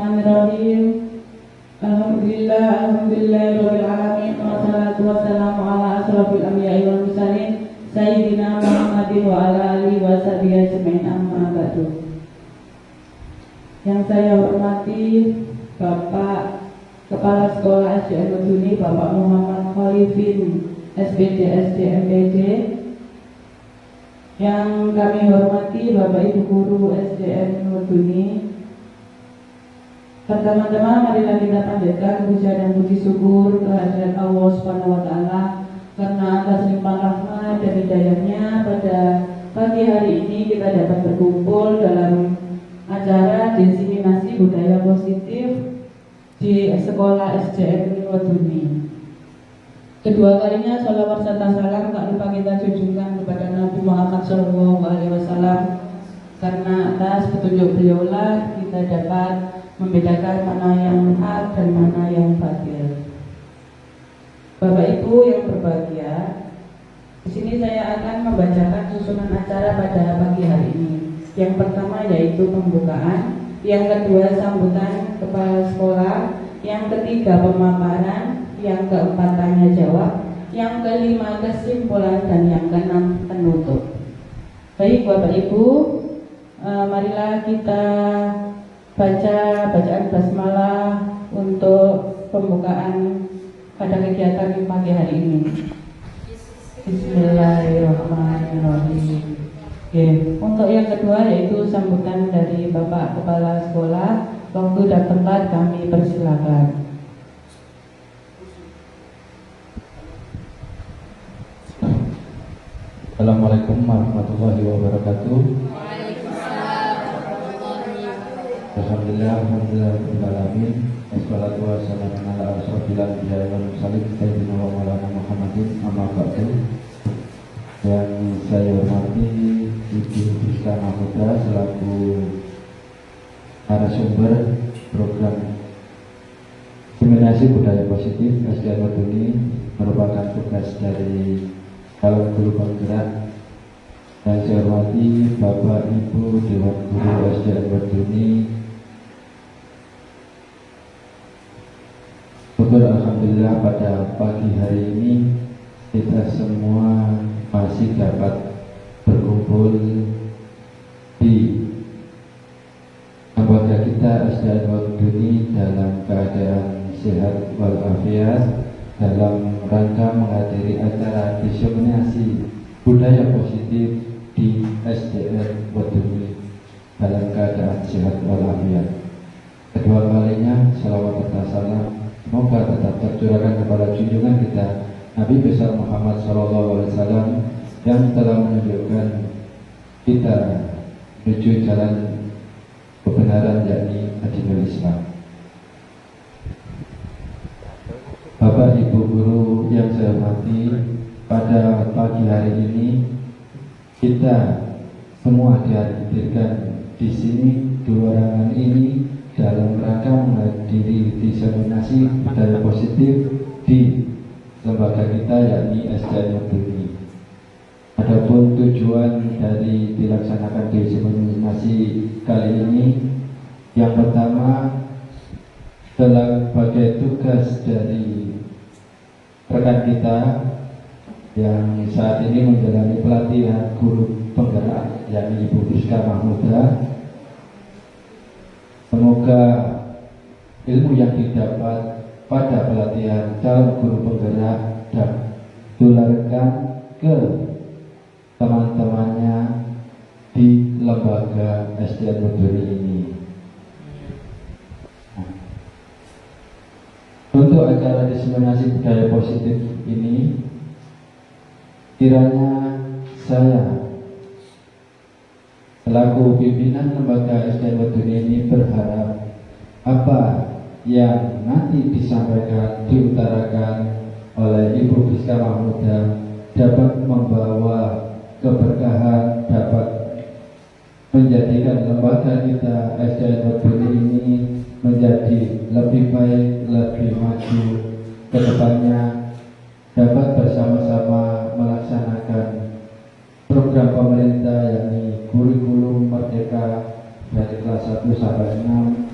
Bismillahirrahmanirrahim. Alhamdulillahirabbil alamin wassalatu wassalamu ala asrofil anbiya'i wal mursalin sayyidina Muhammadin wa ala alihi wa sahbihi ajmain, amma ba'du. Yang saya hormati Bapak Kepala Sekolah SDN Meduni, Bapak Muhammad Khalifin SBD SDMPD. Yang kami hormati Bapak Ibu Guru SDN Meduni. Pertama-tama marilah kita panjatkan puja dan puji syukur kehadirat Allah Subhanahu wa taala karena atas limpahan rahmat dan hidayahnya pada pagi hari ini kita dapat berkumpul dalam acara diseminasi budaya positif di Sekolah SDN Meduni. Kedua kalinya sholawat serta salam tak lupa kita junjungkan kepada Nabi Muhammad SAW, karena atas petunjuk beliaulah kita dapat membedakan mana yang hak dan mana yang batil. Bapak Ibu yang berbahagia, di sini saya akan membacakan susunan acara pada pagi hari ini. Yang pertama yaitu pembukaan, yang kedua sambutan kepala sekolah, yang ketiga pemaparan, yang keempat tanya jawab, yang kelima kesimpulan, dan yang keenam penutup. Baik Bapak Ibu, marilah kita baca bacaan basmalah untuk pembukaan pada kegiatan pagi hari ini. Bismillahirrahmanirrahim. Oke, untuk yang kedua yaitu sambutan dari Bapak Kepala Sekolah. Waktu dan tempat kami persilakan. Assalamualaikum warahmatullahi wabarakatuh. Alhamdulillahirrahmanirrahim. Wassalatu wassalamu ala asrofil anbiya'i wal mursalin sayyidina wa maulana Muhammadin, amma ba'du. Yang saya hormati Ibu Rizka Mahmuda selaku narasumber program Diseminasi Budaya Positif SDN Meduni, merupakan tugas dari Calon Guru Penggerak. Dan saya hormati Bapak Ibu Dewan Guru SDN Meduni. Syukur alhamdulillah pada pagi hari ini kita semua masih dapat berkumpul di lembaga kita SDN Meduni dalam keadaan sehat walafiat dalam rangka menghadiri acara diseminasi budaya positif di SDN Meduni dalam keadaan sehat walafiat. Kedua kalinya salawat serta salam semoga tetap tercurahkan kepada junjungan kita Nabi besar Muhammad SAW yang telah menunjukkan kita menuju jalan kebenaran, yakni Dinul Islam. Bapak Ibu Guru yang saya hormati, pada pagi hari ini kita semua dihadirkan di sini, dua ruangan ini dalam rangka menghadiri diseminasi budaya positif di lembaga kita, yakni SDN Meduni. Adapun tujuan dari dilaksanakan diseminasi kali ini, yang pertama sebagai tugas dari rekan kita yang saat ini menjalani pelatihan guru penggerak, yakni Ibu Rizka Mahmuda. Semoga ilmu yang didapat pada pelatihan calon guru penggerak dan tularkan ke teman-temannya di lembaga SDN Meduni ini. Untuk acara diseminasi budaya positif ini, kiranya saya selaku pimpinan lembaga SDN Meduni ini berharap apa yang nanti disampaikan, diutarakan oleh Ibu Rizka Mahmuda dapat membawa keberkahan, dapat menjadikan lembaga kita SDN Meduni ini menjadi lebih baik, lebih maju ke depannya, dapat bersama-sama melaksanakan program pemerintah, yakni kurikulum merdeka dari kelas 1 sampai 6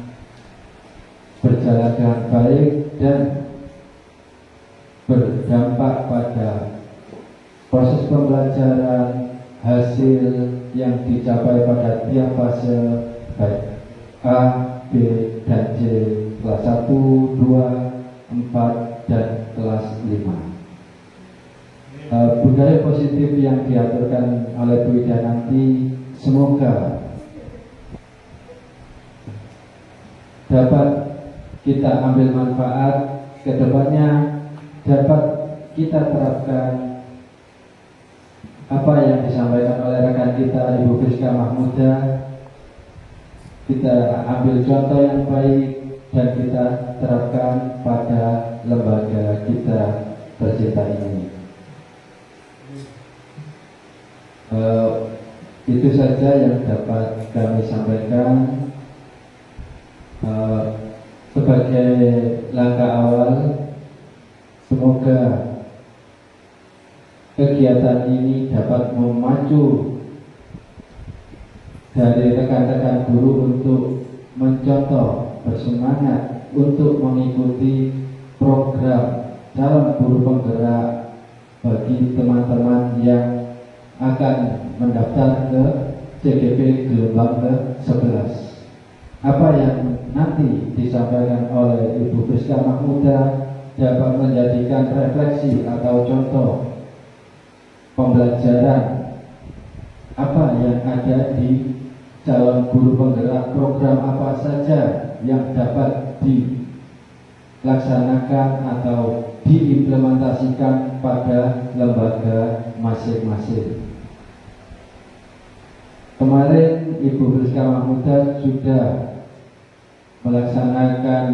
berjalan dengan baik dan berdampak pada proses pembelajaran, hasil yang dicapai pada tiap fase baik A, B, dan C, kelas 1, 2, 4, dan kelas 5. Budaya positif yang diaturkan oleh Bu Ida nanti semoga dapat kita ambil manfaat ke depannya, dapat kita terapkan apa yang disampaikan oleh rekan kita Ibu Friska Mahmuda. Kita ambil contoh yang baik dan kita terapkan pada lembaga kita tercinta ini. Itu saja yang dapat kami sampaikan. Sebagai langkah awal, semoga kegiatan ini dapat memacu dari rekan-rekan guru untuk mencontoh, bersemangat untuk mengikuti program calon guru penggerak bagi teman-teman yang akan mendaftar ke CGP gelombang ke-11. Apa yang nanti disampaikan oleh Ibu Friska Mahmuda dapat menjadikan refleksi atau contoh pembelajaran apa yang ada di calon guru penggerak, program apa saja yang dapat dilaksanakan atau diimplementasikan pada lembaga masing-masing. Kemarin Ibu Friska Mahmuda sudah melaksanakan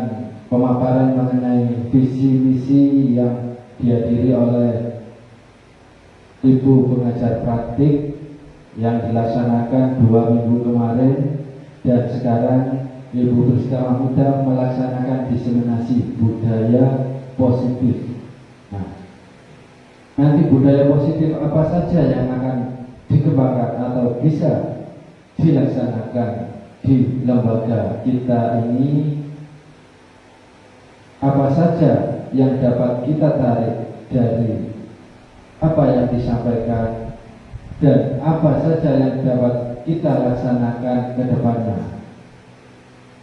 pemaparan mengenai visi misi yang dihadiri oleh Ibu pengajar praktik yang dilaksanakan 2 minggu kemarin, dan sekarang Ibu Friska Mahmuda melaksanakan diseminasi budaya positif. Nah, nanti budaya positif apa saja yang akan dikembangkan atau bisa dilaksanakan di lembaga kita ini, apa saja yang dapat kita tarik dari apa yang disampaikan dan apa saja yang dapat kita laksanakan ke depannya.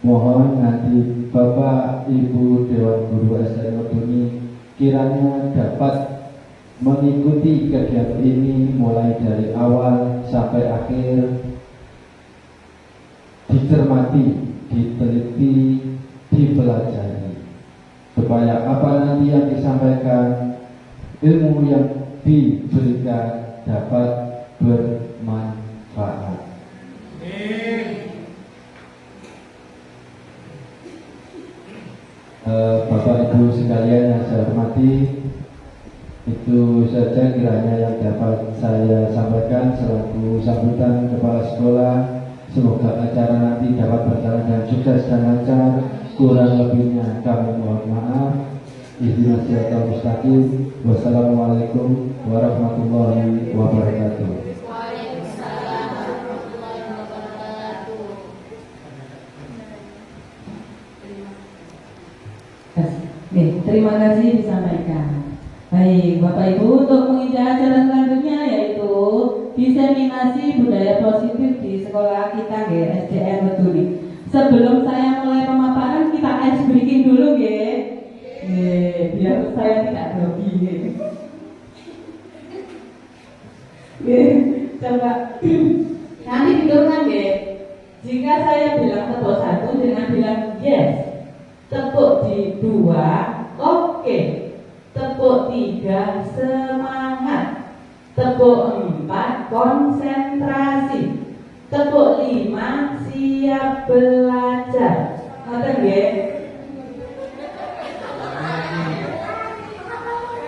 Mohon nanti Bapak Ibu Dewan Guru SDN Weduni kiranya dapat mengikuti kegiatan ini mulai dari awal sampai akhir, dicermati, diteliti, dipelajari, supaya apa nanti yang disampaikan, ilmu yang diberikan dapat bermanfaat. Bapak Ibu sekalian yang saya hormati, itu saja kiranya yang dapat saya sampaikan selaku sambutan kepala sekolah. Semoga acara nanti dapat berjalan dengan sukses dan lancar. Kurang lebihnya kami mohon maaf. Ihdinas siratal mustaqim. Wassalamualaikum warahmatullahi wabarakatuh. Waalaikumsalam warahmatullahi wabarakatuh. Terima kasih disampaikan. Baik, Bapak Ibu, untuk mengikuti acara selanjutnya yaitu diseminasi budaya positif di sekolah kita SDN Weduni. Sebelum saya mulai pemaparan, kita ice breaking dulu biar saya tidak grogi. Coba nanti diturunkan jika saya bilang tepuk 1 dengan bilang yes, tepuk di 2 oke, tepuk 3 semangat, tepuk 4 konsentrasi, tepuk 5 siap belajar. Ngoten nggih?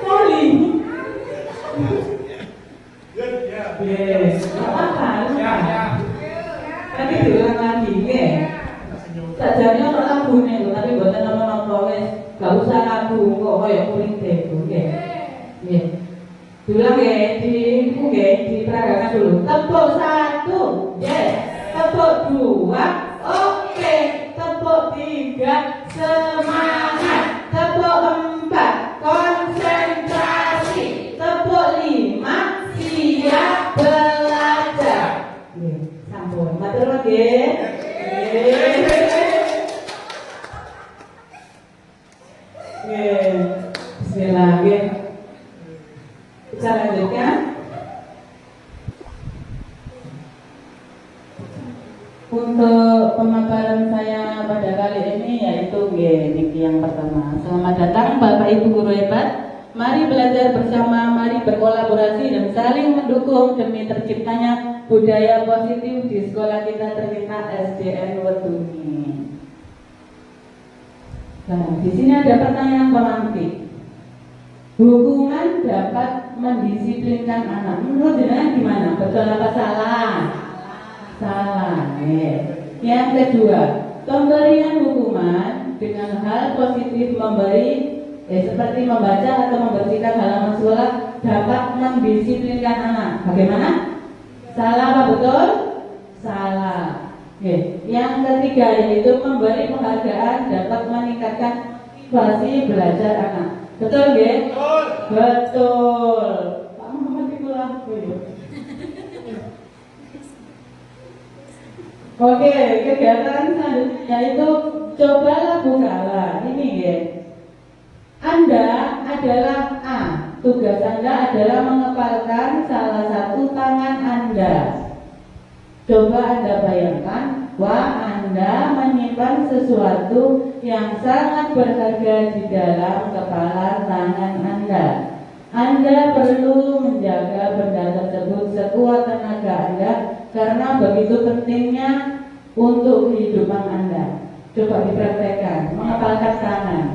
Sorry. Yes, apa? Tapi diulang lagi nggih. Sajane ono lagune lho, tapi mboten ono wis. Gak usah lagu kok koyo kulit dhewe nggih. Nggih. Diulang diperagakan dulu. Tepuk 1, yes. Tepuk 2, oke. Tepuk 3, 3 semangat. Tepuk 4 konsentrasi. Tepuk 5 siap belajar. Sampun, matur nggih. Bismillah. Kita lanjutkan. Untuk pemaparan saya pada kali ini yaitu yang pertama. Selamat datang Bapak Ibu guru hebat. Mari belajar bersama, mari berkolaborasi dan saling mendukung demi terciptanya budaya positif di sekolah kita tercinta SDN Weduni. Nah, di sini ada pertanyaan pemantik. Hukuman dapat mendisiplinkan anak. Menurut jenengan gimana? Betul apa salah? Salah. Yang kedua, pemberian hukuman dengan hal positif seperti membaca atau membersihkan halaman sekolah dapat mendisiplinkan anak. Bagaimana? Salah apa betul? Salah. Yang ketiga yaitu memberi penghargaan dapat meningkatkan motivasi belajar anak. Betul nggih? Betul. Pak Muhammad itu laku ya. Oke, kegiatan selanjutnya yaitu cobalah bukalah. Ini ya. Anda adalah A. Tugas Anda adalah mengepalkan salah satu tangan Anda. Coba Anda bayangkan bahwa Anda menyimpan sesuatu yang sangat berharga di dalam kepalan tangan Anda. Anda perlu menjaga benda tersebut sekuat tenaga Anda karena begitu pentingnya untuk kehidupan Anda. Coba dipraktekkan, mengepalkan tangan.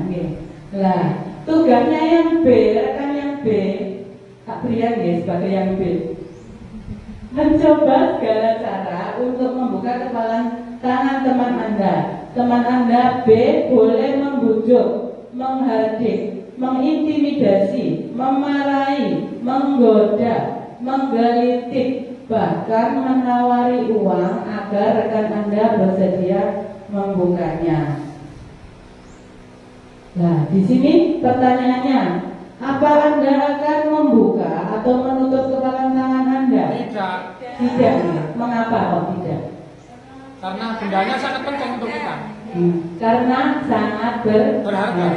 Nah, tugasnya yang B, rekan yang B, Kak Brian ya sebagai yang B. Mencoba segala cara untuk membuka kepalan tangan teman Anda. Teman Anda B boleh membujuk, menghardik, mengintimidasi, memarahi, menggoda, menggelitik, bahkan menawari uang agar rekan Anda bersedia membukanya. Nah, di sini pertanyaannya, apa Anda akan membuka atau menutup kepalan tangan Anda? Tidak. Tidak. Mengapa kok tidak? Karena bendanya sangat penting untuk kita. Karena sangat berharga.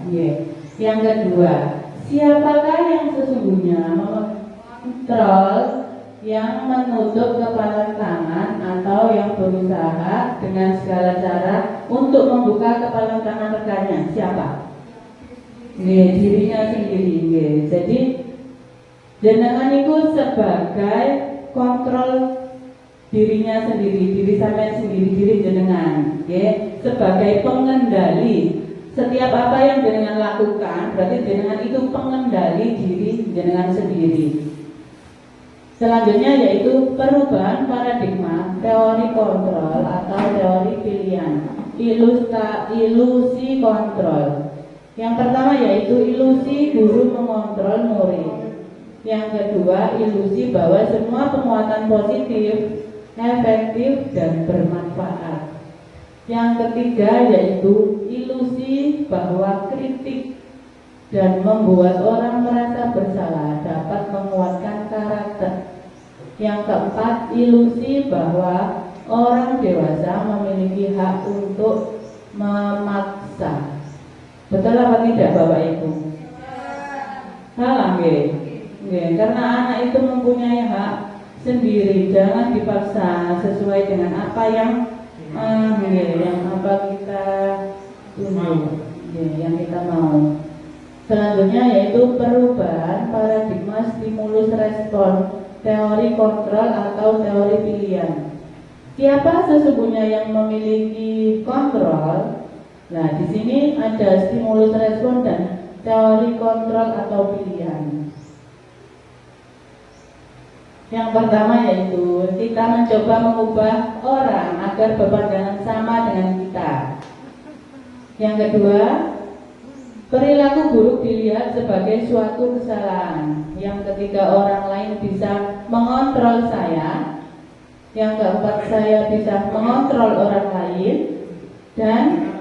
Yeah. Yang kedua, siapakah yang sesungguhnya mengontrol yang menutup kepalan tangan atau yang berusaha dengan segala cara untuk membuka kepalan tangan rekannya? Siapa? Dirinya sendiri. Jadi jenengan itu sebagai kontrol dirinya sendiri, diri sampai sendiri, diri jenengan, sebagai pengendali setiap apa yang jenengan lakukan. Berarti jenengan itu pengendali diri jenengan sendiri. Selanjutnya yaitu perubahan paradigma teori kontrol atau teori pilihan, ilusi kontrol. Yang pertama yaitu ilusi guru mengontrol murid. Yang kedua ilusi bahwa semua penguatan positif, efektif dan bermanfaat. Yang ketiga yaitu ilusi bahwa kritik dan membuat orang merasa bersalah dapat menguatkan karakter. Yang keempat, ilusi bahwa orang dewasa memiliki hak untuk memaksa. Betul apa tidak Bapak Ibu? Salah karena anak itu mempunyai hak sendiri, jangan dipaksa sesuai dengan apa yang apa kita tunggu, yang kita mau. Selanjutnya yaitu perubahan paradigma stimulus respon, teori kontrol atau teori pilihan. Siapa sesungguhnya yang memiliki kontrol? Nah, di sini ada stimulus respon dan teori kontrol atau pilihan. Yang pertama yaitu kita mencoba mengubah orang agar berpandangan sama dengan kita. Yang kedua, perilaku buruk dilihat sebagai suatu kesalahan. Yang ketiga, orang lain bisa mengontrol saya. Yang keempat, saya bisa mengontrol orang lain. Dan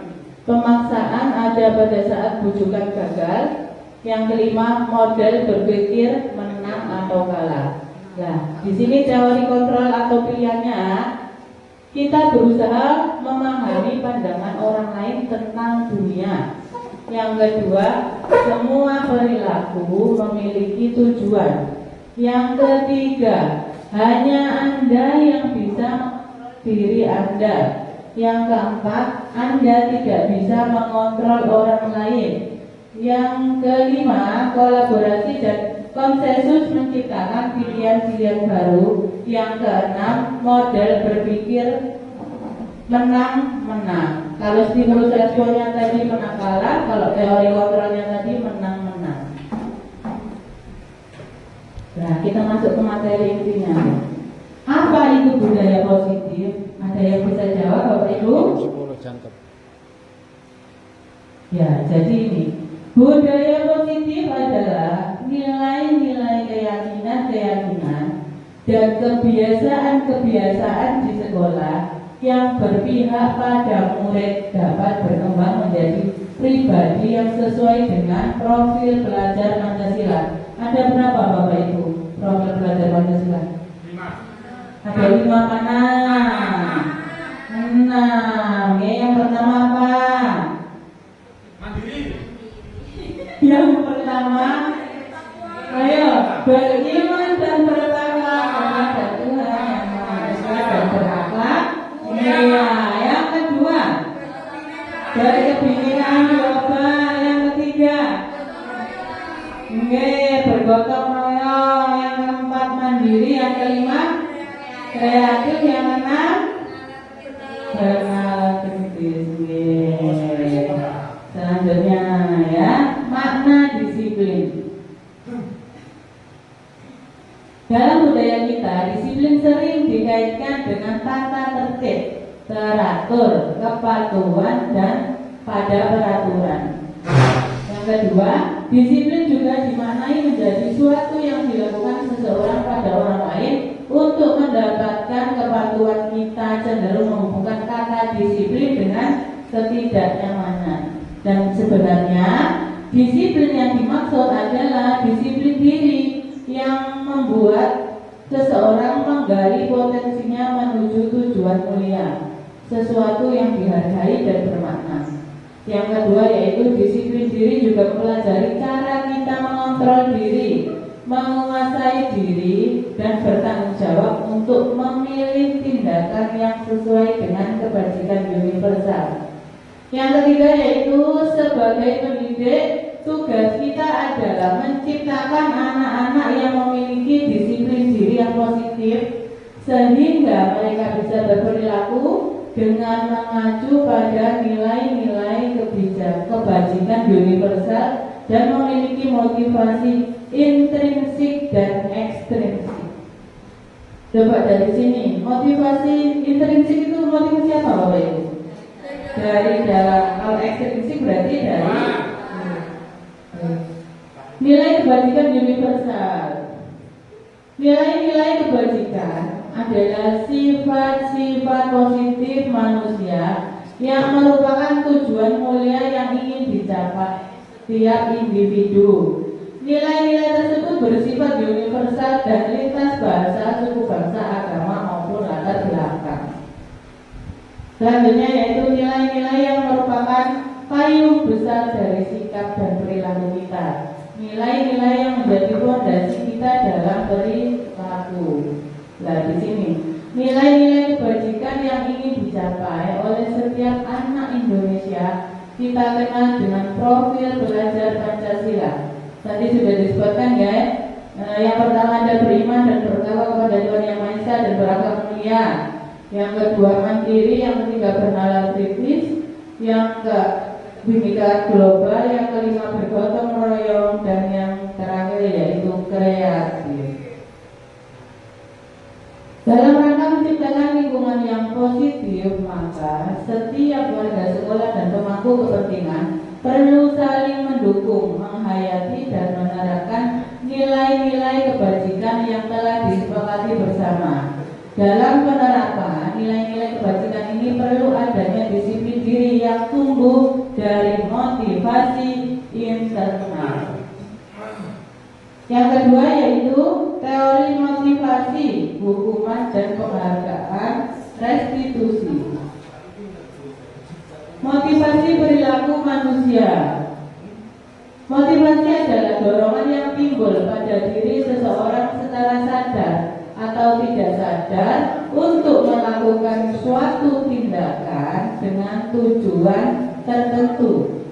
Pemaksaan ada pada saat bujukan gagal. Yang kelima, model berpikir menang atau kalah. Nah, di sini teori kontrol atau pilihannya, kita berusaha memahami pandangan orang lain tentang dunia. Yang kedua, semua perilaku memiliki tujuan. Yang ketiga, hanya Anda yang bisa mengontrol diri Anda. Yang keempat, Anda tidak bisa mengontrol orang lain. Yang kelima, kolaborasi dan konsensus menciptakan pilihan-pilihan baru. Yang keenam, model berpikir menang-menang. Kalau stimulus responnya tadi menang kalah, kalau teori kontrolnya tadi menang-menang. Nah, kita masuk ke materi intinya. Apa itu budaya positif? Ada yang bisa jawab, Bapak Ibu? 10 jangkep. Ya, jadi ini budaya positif adalah nilai-nilai keyakinan dan kebiasaan-kebiasaan di sekolah yang berpihak pada murid dapat berkembang menjadi pribadi yang sesuai dengan profil belajar Pancasila. Ada berapa Bapak Ibu profil belajar Pancasila? 5. Ada 5 mana? 6. Yang pertama apa? Mandiri. Yang pertama, ayo beriman dan bertakwa kepada Tuhan yang Maha Esa dan berakhlak mulia. Yang kedua, berkepikiran global. Yang ketiga, bergotong royong. Yang keempat, mandiri. Yang kelima, kreatif. Yang keenam, bernalar kritis. Selanjutnya ya, makna disiplin. Dalam budaya kita, disiplin sering dikaitkan dengan tata tertib, teratur, kepatuhan, dan pada peraturan. Yang kedua, disiplin juga dimaknai menjadi suatu yang dilakukan seseorang pada orang lain untuk mendapatkan kepatuhan. Kita cenderung menghubungkan kata disiplin dengan ketidaknyamanan. Dan sebenarnya disiplin yang dimaksud adalah disiplin diri yang membuat seseorang menggali potensinya menuju tujuan mulia, sesuatu yang dihargai dan bermakna. Yang kedua yaitu disiplin diri juga mempelajari cara kita mengontrol diri, menguasai diri, dan bertanggung jawab untuk memilih tindakan yang sesuai dengan kebajikan universal. Yang ketiga yaitu sebagai pendidik, tugas kita adalah menciptakan anak-anak yang memiliki disiplin diri yang positif sehingga mereka bisa berperilaku dengan mengacu pada nilai-nilai kebajikan universal dan memiliki motivasi intrinsik dan ekstrinsik. Coba dari sini, motivasi intrinsik itu motivasi apa Bapak Ibu? Dari dalam, kalau ekstrinsik berarti dari nilai kebajikan universal. Nilai-nilai kebajikan adalah sifat-sifat positif manusia yang merupakan tujuan mulia yang ingin dicapai setiap individu. Nilai-nilai tersebut bersifat universal dan lintas bahasa, suku bangsa, agama maupun latar belakang. Selanjutnya yaitu nilai-nilai yang merupakan payung besar dari sikap dan perilaku kita. Nilai-nilai yang menjadi fondasi kita dalam perilaku. Nah di sini nilai-nilai kebajikan yang ingin dicapai oleh setiap anak Indonesia kita kenal dengan profil belajar Pancasila. Tadi sudah disebutkan ya. Yang pertama ada beriman dan bertakwa kepada Tuhan Yang Maha Esa dan berakhlak mulia. Yang kedua mandiri, yang ketiga bernalar kritis, yang kebinekaan global, yang kelima bergotong royong, dan yang terakhir yaitu kreatif. Dalam rangka menciptakan lingkungan yang positif, maka setiap warga sekolah dan pemangku kepentingan perlu saling mendukung, menghayati, dan menerapkan nilai-nilai kebajikan yang telah disepakati bersama. Dalam penerapan nilai-nilai kebajikan ini perlu adanya disiplin diri yang tumbuh tumbuh dari motivasi internal. Yang kedua yaitu teori motivasi, hukuman dan penghargaan, restitusi. Motivasi perilaku manusia. Motivasi adalah dorongan yang timbul pada diri seseorang secara sadar atau tidak sadar untuk melakukan suatu tindakan dengan tujuan tertentu.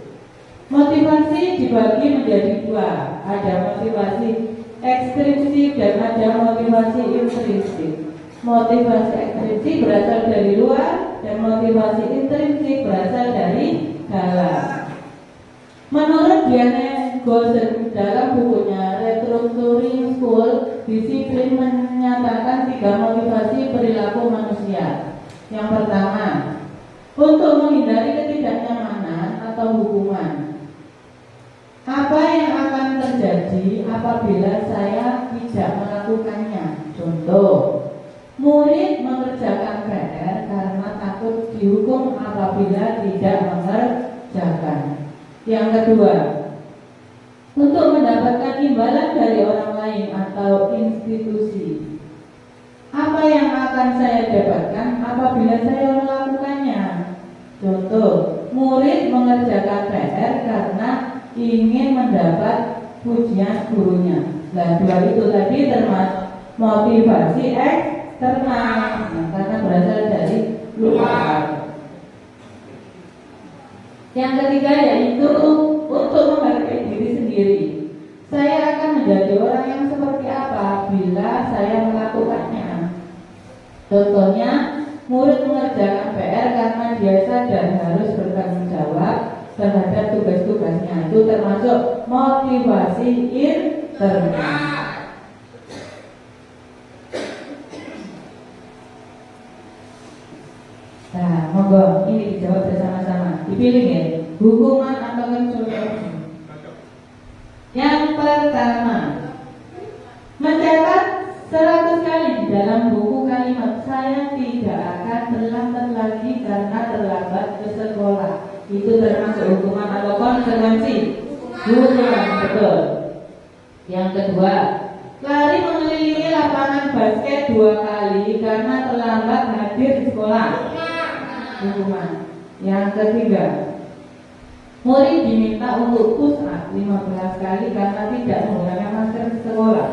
Motivasi dibagi menjadi dua, ada motivasi ekstrinsik dan ada motivasi intrinsik. Motivasi ekstrinsik berasal dari luar dan motivasi intrinsik berasal dari dalam. Menurut Diane Golden dalam bukunya Restructuring School, disiplin menyatakan 3 motivasi perilaku manusia. Yang pertama, untuk menghindari ketidaknyamanan atau hukuman. Apa yang akan terjadi apabila saya tidak melakukannya? Contoh, murid mengerjakan PR karena takut dihukum apabila tidak mengerjakan. Yang kedua, untuk mendapatkan imbalan dari orang lain atau institusi. Apa yang akan saya dapatkan apabila saya melakukannya? Contoh, murid mengerjakan PR karena ingin mendapat pujian gurunya. Nah, dua itu tadi termasuk motivasi eksternal, karena berasal dari luar. Yang ketiga yaitu untuk menghargai diri sendiri. Saya akan menjadi orang yang seperti apa bila saya melakukannya. Contohnya, murid mengerjakan PR karena dia sadar harus bertanggung jawab terhadap tugas-tugasnya. Itu termasuk motivasi internal. Nah, monggo ini dijawab bersama-sama. Dipilih ya, hukuman atau konsekuensi. Yang pertama, mencatat 100 kali di dalam buku kalimat saya tidak akan terlambat lagi karena terlambat ke sekolah. Itu termasuk hukuman atau konsekuensi? Hukuman, betul. Yang kedua, lari mengelilingi lapangan basket 2 kali karena terlambat hadir di sekolah. Hukuman. Yang ketiga, murid diminta untuk push up 15 kali karena tidak menggunakan masker di sekolah.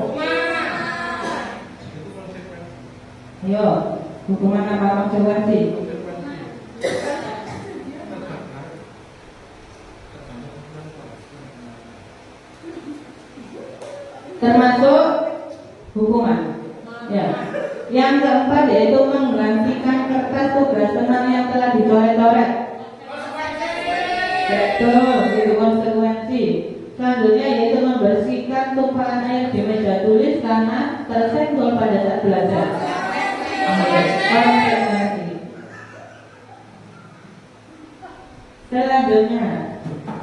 Ayo, hukuman apa konsekuensi? Termasuk hukuman. Ya. Yang keempat yaitu menggantikan kertas tugas teman yang telah dicoret-coret. Betul, itu konsekuensi. Selanjutnya yaitu membersihkan tumpahan air di meja tulis karena tersenggol pada saat belajar. Konsekuensi. Selanjutnya,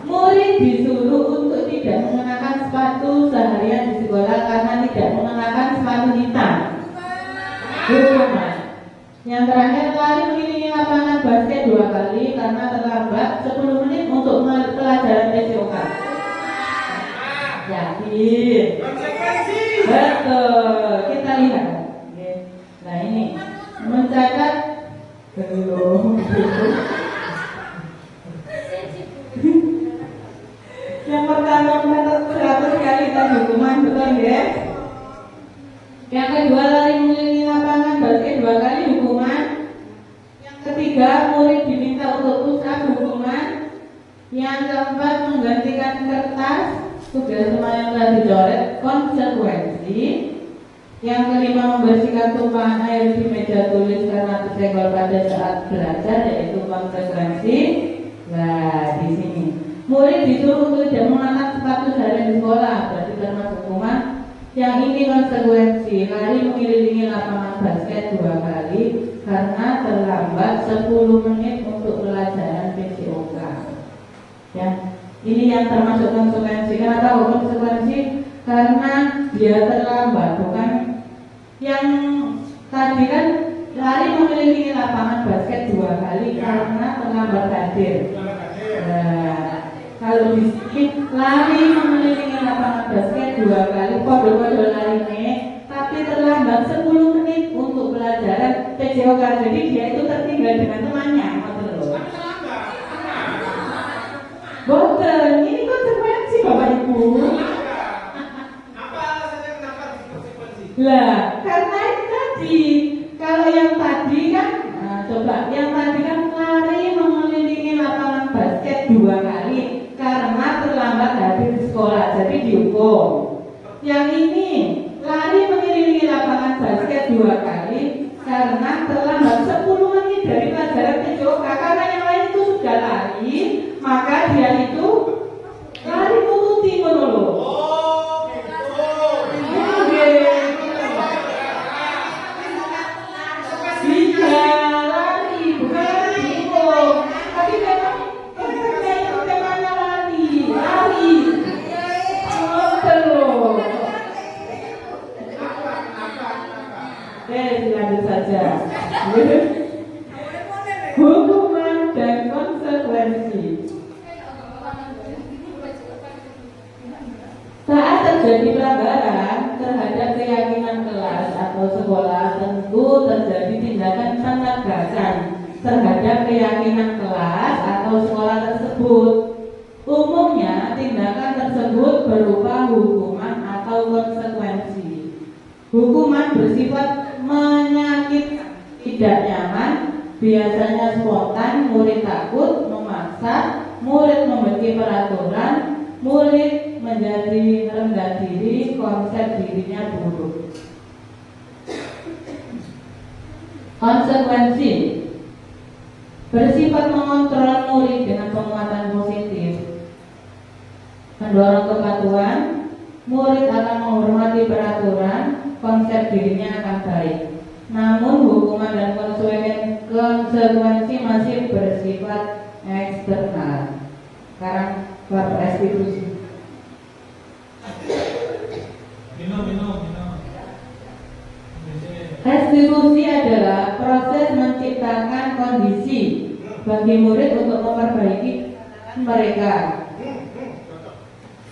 murid disuruh untuk tidak mengenakan sepatu seharian di sekolah karena tidak mengenakan sepatu hitam. Hukuman. Yang terakhir, lari mengelilingi lapangan basket 2 kali karena terlambat 10 menit untuk pelajaran PCOK. Yakin? Betul. Kita lihat. Nah ini mencatat belum. Yang pertama mencatat 100 kali tadi hukuman, betul ya? Yang kedua, lari mengelilingi lapangan basket 2 kali hukuman. Yang ketiga, murid diminta untuk push up hukuman. Yang keempat, menggantikan kertas tugas teman yang telah dicoret, konsekuensi. Yang kelima, membersihkan tumpahan air di meja tulis karena tersenggol pada saat belajar, yaitu konsekuensi. Nah, di sini murid disuruh untuk tidak mengenakan sepatu seharian di sekolah, berarti termasuk hukuman. Yang ini konsekuensi, lari mengelilingi lapangan basket 2 kali karena terlambat 10 menit untuk pelajaran PCOK. Ya, ini yang termasuk konsekuensi. Kenapa konsekuensi? Karena dia terlambat, bukan yang tadi kan lari mengelilingi lapangan basket 2 kali karena terlambat hadir. lebih sedikit lari mengelilingi lapangan basket 2 kali podo-podo larinya, tapi terlambat 10 menit untuk pelajaran PJOK. Jadi dia itu tertinggal dengan temannya. Boten, ini konsekuensi Bapak Ibu. Apa alasannya kenapa konsekuensi? Lah, karena itu tadi, kalau yang tadi kan, coba yang tadi kan lari mengelilingi lapangan basket 2 kali karena terlambat hadir di sekolah, jadi dihukum. Yang ini lari mengelilingi lapangan basket 2 kali karena terlambat 10 menit dari pelajaran PJOK. Karena yang lain itu sudah lari, maka dia itu lari nuruti menurut. Oh, gitu. Iya, lari, bukan lari hukum. Tapi memang efeknya itu temanya lari. Oh, terus. Dilanjut saja. Hukuman dan konsekuensi. Saat terjadi pelanggaran terhadap keyakinan kelas atau sekolah, tentu terjadi tindakan penegakan terhadap keyakinan kelas atau sekolah tersebut. Umumnya tindakan tersebut berupa hukuman atau konsekuensi. Hukuman bersifat menyakitkan, tidak nyaman, biasanya spontan, murid takut, memaksa, murid membenci peraturan, murid menjadi rendah diri, konsep dirinya buruk. Konsekuensi bersifat mengontrol murid dengan penguatan positif, mendorong kepatuhan, murid akan menghormati peraturan, konsep dirinya akan baik. Namun hukuman dan konsekuensi masih bersifat eksternal. Sekarang bab restitusi. Minum. Restitusi adalah proses menciptakan kondisi bagi murid untuk memperbaiki mereka,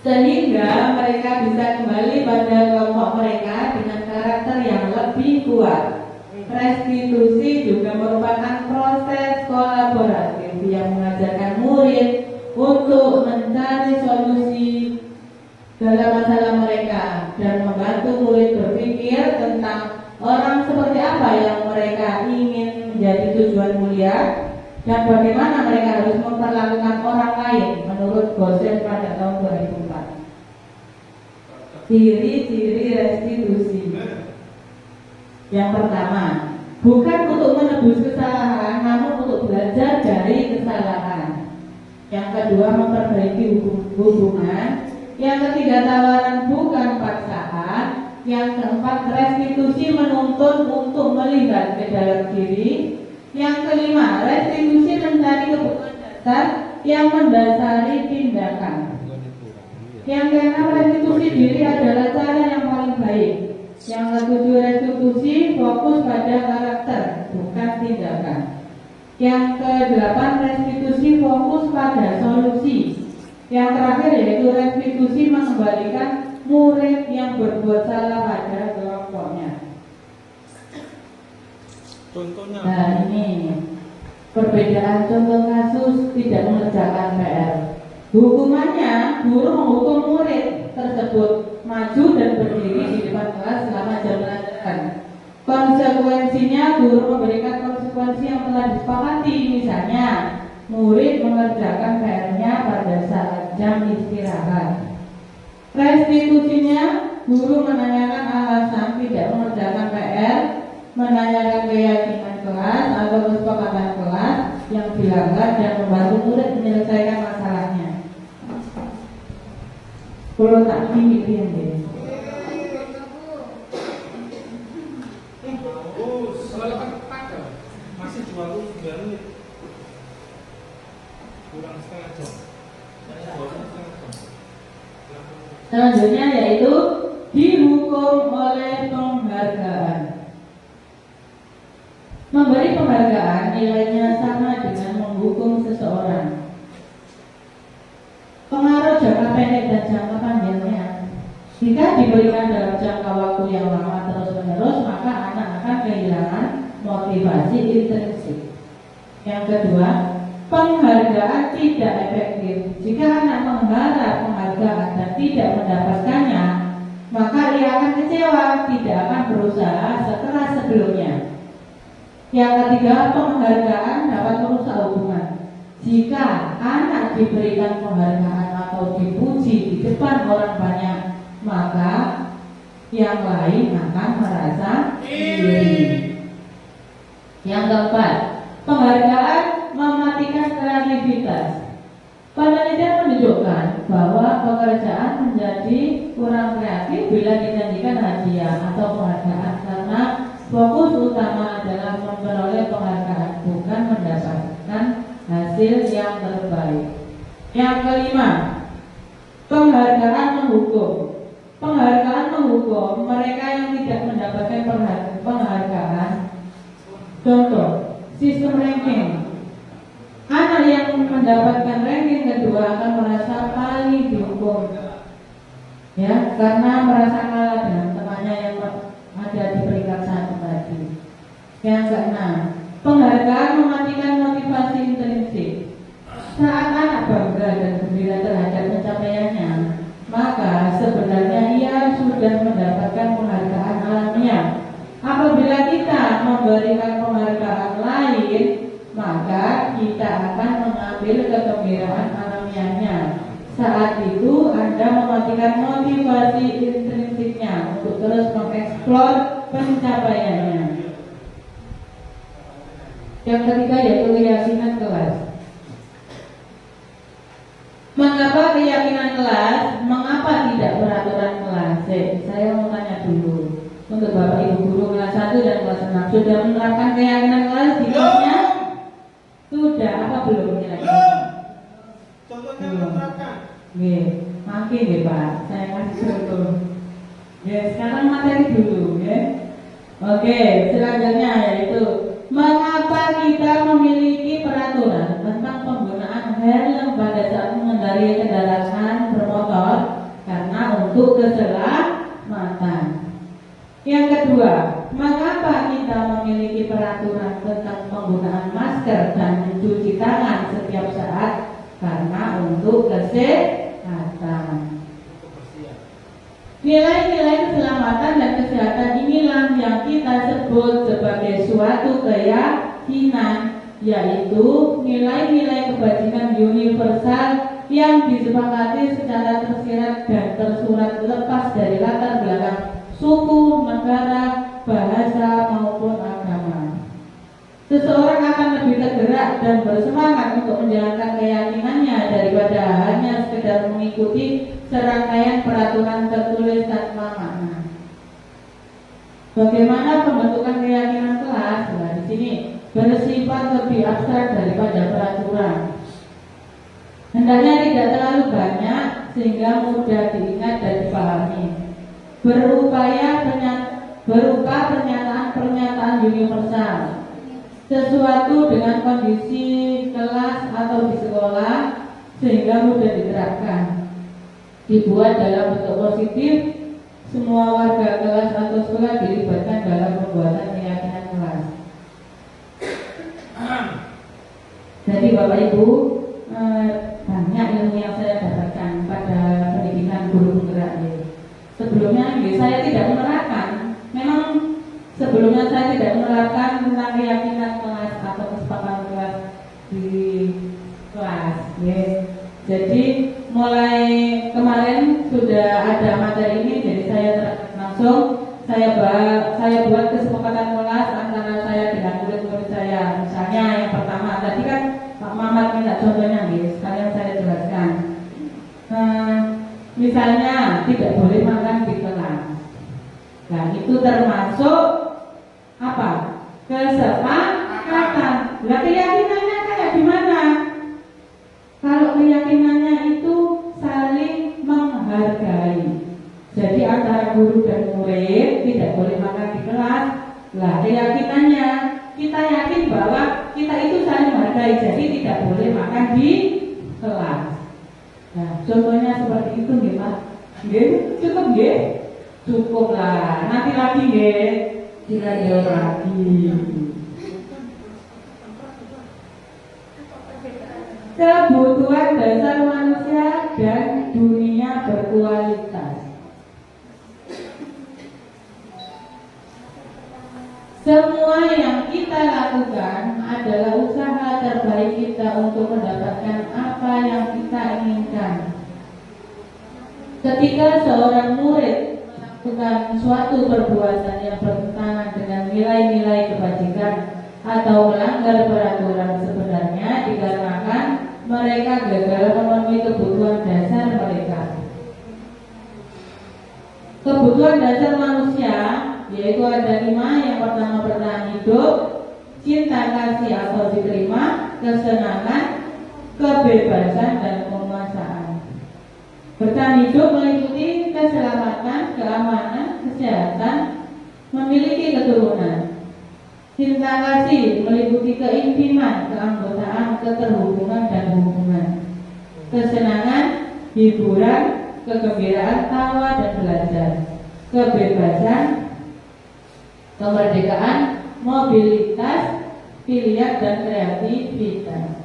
sehingga mereka bisa kembali pada kelompok mereka dengan karakter yang lebih kuat. Restitusi juga merupakan proses kolaboratif yang mengajarkan murid untuk mencari solusi dalam masalah mereka dan membantu murid berpikir tentang orang seperti apa yang mereka ingin menjadi tujuan mulia dan bagaimana mereka harus memperlakukan orang lain menurut Gosen pada tahun 2004. Ciri-ciri restitusi. Yang pertama, bukan untuk menebus kesalahan, namun untuk belajar dari kesalahan. Yang kedua, memperbaiki hubungan. Yang ketiga, tawaran bukan paksaan. Yang keempat, restitusi menuntun untuk melihat ke dalam diri. Yang kelima, restitusi mencari kebutuhan dasar yang mendasari tindakan. Yang keenam, restitusi diri adalah cara yang paling baik. Yang ketujuh, restitusi fokus pada karakter, bukan tindakan. Yang kedelapan, restitusi fokus pada solusi. Yang terakhir yaitu restitusi mengembalikan murid yang berbuat salah pada kelompoknya. Contohnya. Nah, ini perbedaan contoh kasus tidak mengerjakan PR. Hukumannya, guru menghukum murid tersebut maju dan berdiri di depan kelas selama jam pelajaran. Konsekuensinya, guru memberikan konsekuensi yang telah disepakati, misalnya murid mengerjakan PR-nya pada saat jam istirahat. Restitusinya, guru menanyakan alasan tidak mengerjakan PR, menanyakan keyakinan kelas atau kesepakatan kelas yang dilanggar dan membantu murid menyelesaikan masalahnya. Kalau tak mikirin deh. Masih 29 menit. Kurang setengah jam. Selanjutnya yaitu dihukum oleh penghargaan. Memberi penghargaan nilainya sama dengan menghukum seseorang. pendek dan jangka panjangnya. Jika diberikan dalam jangka waktu yang lama terus-menerus, maka anak akan kehilangan motivasi intrinsik. Yang kedua, penghargaan tidak efektif. Jika anak mengharap penghargaan dan tidak mendapatkannya, maka ia akan kecewa, tidak akan berusaha sekeras sebelumnya. Yang ketiga, penghargaan dapat merusak hubungan. Jika anak diberikan penghargaan atau dipuji di depan orang banyak, maka yang lain akan merasa iri. Yang keempat, penghargaan mematikan kreativitas. Penelitian menunjukkan bahwa pekerjaan menjadi kurang kreatif bila dijanjikan hadiah atau penghargaan, karena fokus utama adalah memperoleh penghargaan, bukan mendapatkan hasil yang terbaik. Yang kelima, penghargaan menghukum. Penghargaan menghukum mereka yang tidak mendapatkan penghargaan. Contoh, sistem ranking. Anak yang mendapatkan ranking kedua akan merasa paling dihukum, ya, karena merasa kalah dengan temannya yang ada di peringkat satu tadi. Yang keenam, penghargaan mematikan motivasi intrinsik. Saat anak bangga dan gembira terhadap pencapaiannya, maka sebenarnya ia sudah mendapatkan penghargaan alamiah. Apabila kita memberikan penghargaan lain, maka kita akan mengambil kegembiraan alamiahnya. Saat itu Anda mematikan motivasi intrinsiknya untuk terus mengeksplor pencapaiannya. Yang ketiga yaitu keyakinan kelas. Mengapa keyakinan kelas? Mengapa tidak peraturan kelas? Saya mau tanya dulu. Untuk Bapak Ibu guru kelas 1 dan kelas 6 sudah menerapkan keyakinan kelas di kelasnya? Sudah apa belum kira-kira? Contohnya menerapkan. Makin ya Pak, saya kasih contoh. Sekarang materi dulu ya. Oke, selanjutnya yaitu mengapa kita memiliki peraturan tentang penggunaan helm pada saat mengendarai kendaraan bermotor? Karena untuk keselamatan. Yang kedua, mengapa kita memiliki peraturan tentang penggunaan masker dan mencuci tangan setiap saat? Karena untuk kesehatan. Nilai-nilai keselamatan dan kesehatan inilah yang kita sebut sebagai suatu keyakinan, yaitu nilai-nilai kebajikan universal yang disepakati secara tersirat dan tersurat lepas dari latar belakang suku, negara, bahasa maupun agama. Seseorang akan lebih tergerak dan bersemangat untuk menjalankan keyakinannya daripada hanya sekedar mengikuti serangkaian peraturan tertulis tanpa makna. Bagaimana pembentukan keyakinan kelas? Nah, di sini bersifat lebih abstrak daripada peraturan. Hendaknya tidak terlalu banyak sehingga mudah diingat dan dipahami. Berupa pernyataan-pernyataan universal, sesuatu dengan kondisi kelas atau di sekolah sehingga mudah diterapkan. Dibuat dalam bentuk positif, semua warga kelas atau sekolah dilibatkan dalam pembuatan keyakinan kelas. Jadi Bapak Ibu, banyak ilmu yang saya dapatkan pada pendidikan guru penggerak. Sebelumnya saya tidak menerapkan. Memang sebelumnya saya tidak menerapkan tentang keyakinan kelas atau kesepakatan kelas di kelas. Jadi mulai kemarin sudah ada materi ini, jadi saya langsung saya buat kesepakatan kelas antara saya dengan murid-murid saya. Misalnya yang pertama tadi kan Pak Mamat minta contohnya, sekalian saya jelaskan. Misalnya tidak boleh makan di kelas. Nah itu termasuk apa? Kesepakatan. Nah keyakinannya kayak gimana? Kalau keyakinannya itu saling menghargai. Jadi antara guru dan murid tidak boleh makan di kelas. Lah keyakinannya kita yakin bahwa kita itu saling menghargai. Jadi tidak boleh makan di kelas. Nah, contohnya seperti itu nggih, Pak. Nggih, cukup nggih? Cukup lah. Nanti lagi nggih. Dilanjut lagi. Kebutuhan dasar manusia dan dunia berkualitas. Semua yang kita lakukan adalah usaha terbaik kita untuk mendapatkan apa yang kita inginkan. Ketika seorang murid melakukan suatu perbuatan yang bertentangan dengan nilai-nilai kebajikan atau melanggar peraturan sebenarnya dikarenakan mereka gagal memenuhi kebutuhan dasar mereka. Kebutuhan dasar manusia yaitu ada 5. Yang pertama bertahan hidup, cinta kasih atau diterima, kesenangan, kebebasan dan penguasaan. Bertahan hidup meliputi keselamatan, keamanan, kesehatan, memiliki keturunan. Cinta kasih meliputi keintiman, keanggotaan, keterhubungan dan hubungan. Kesenangan, hiburan, kegembiraan, tawa dan belajar. Kebebasan, kemerdekaan, mobilitas, pilihan dan kreativitas.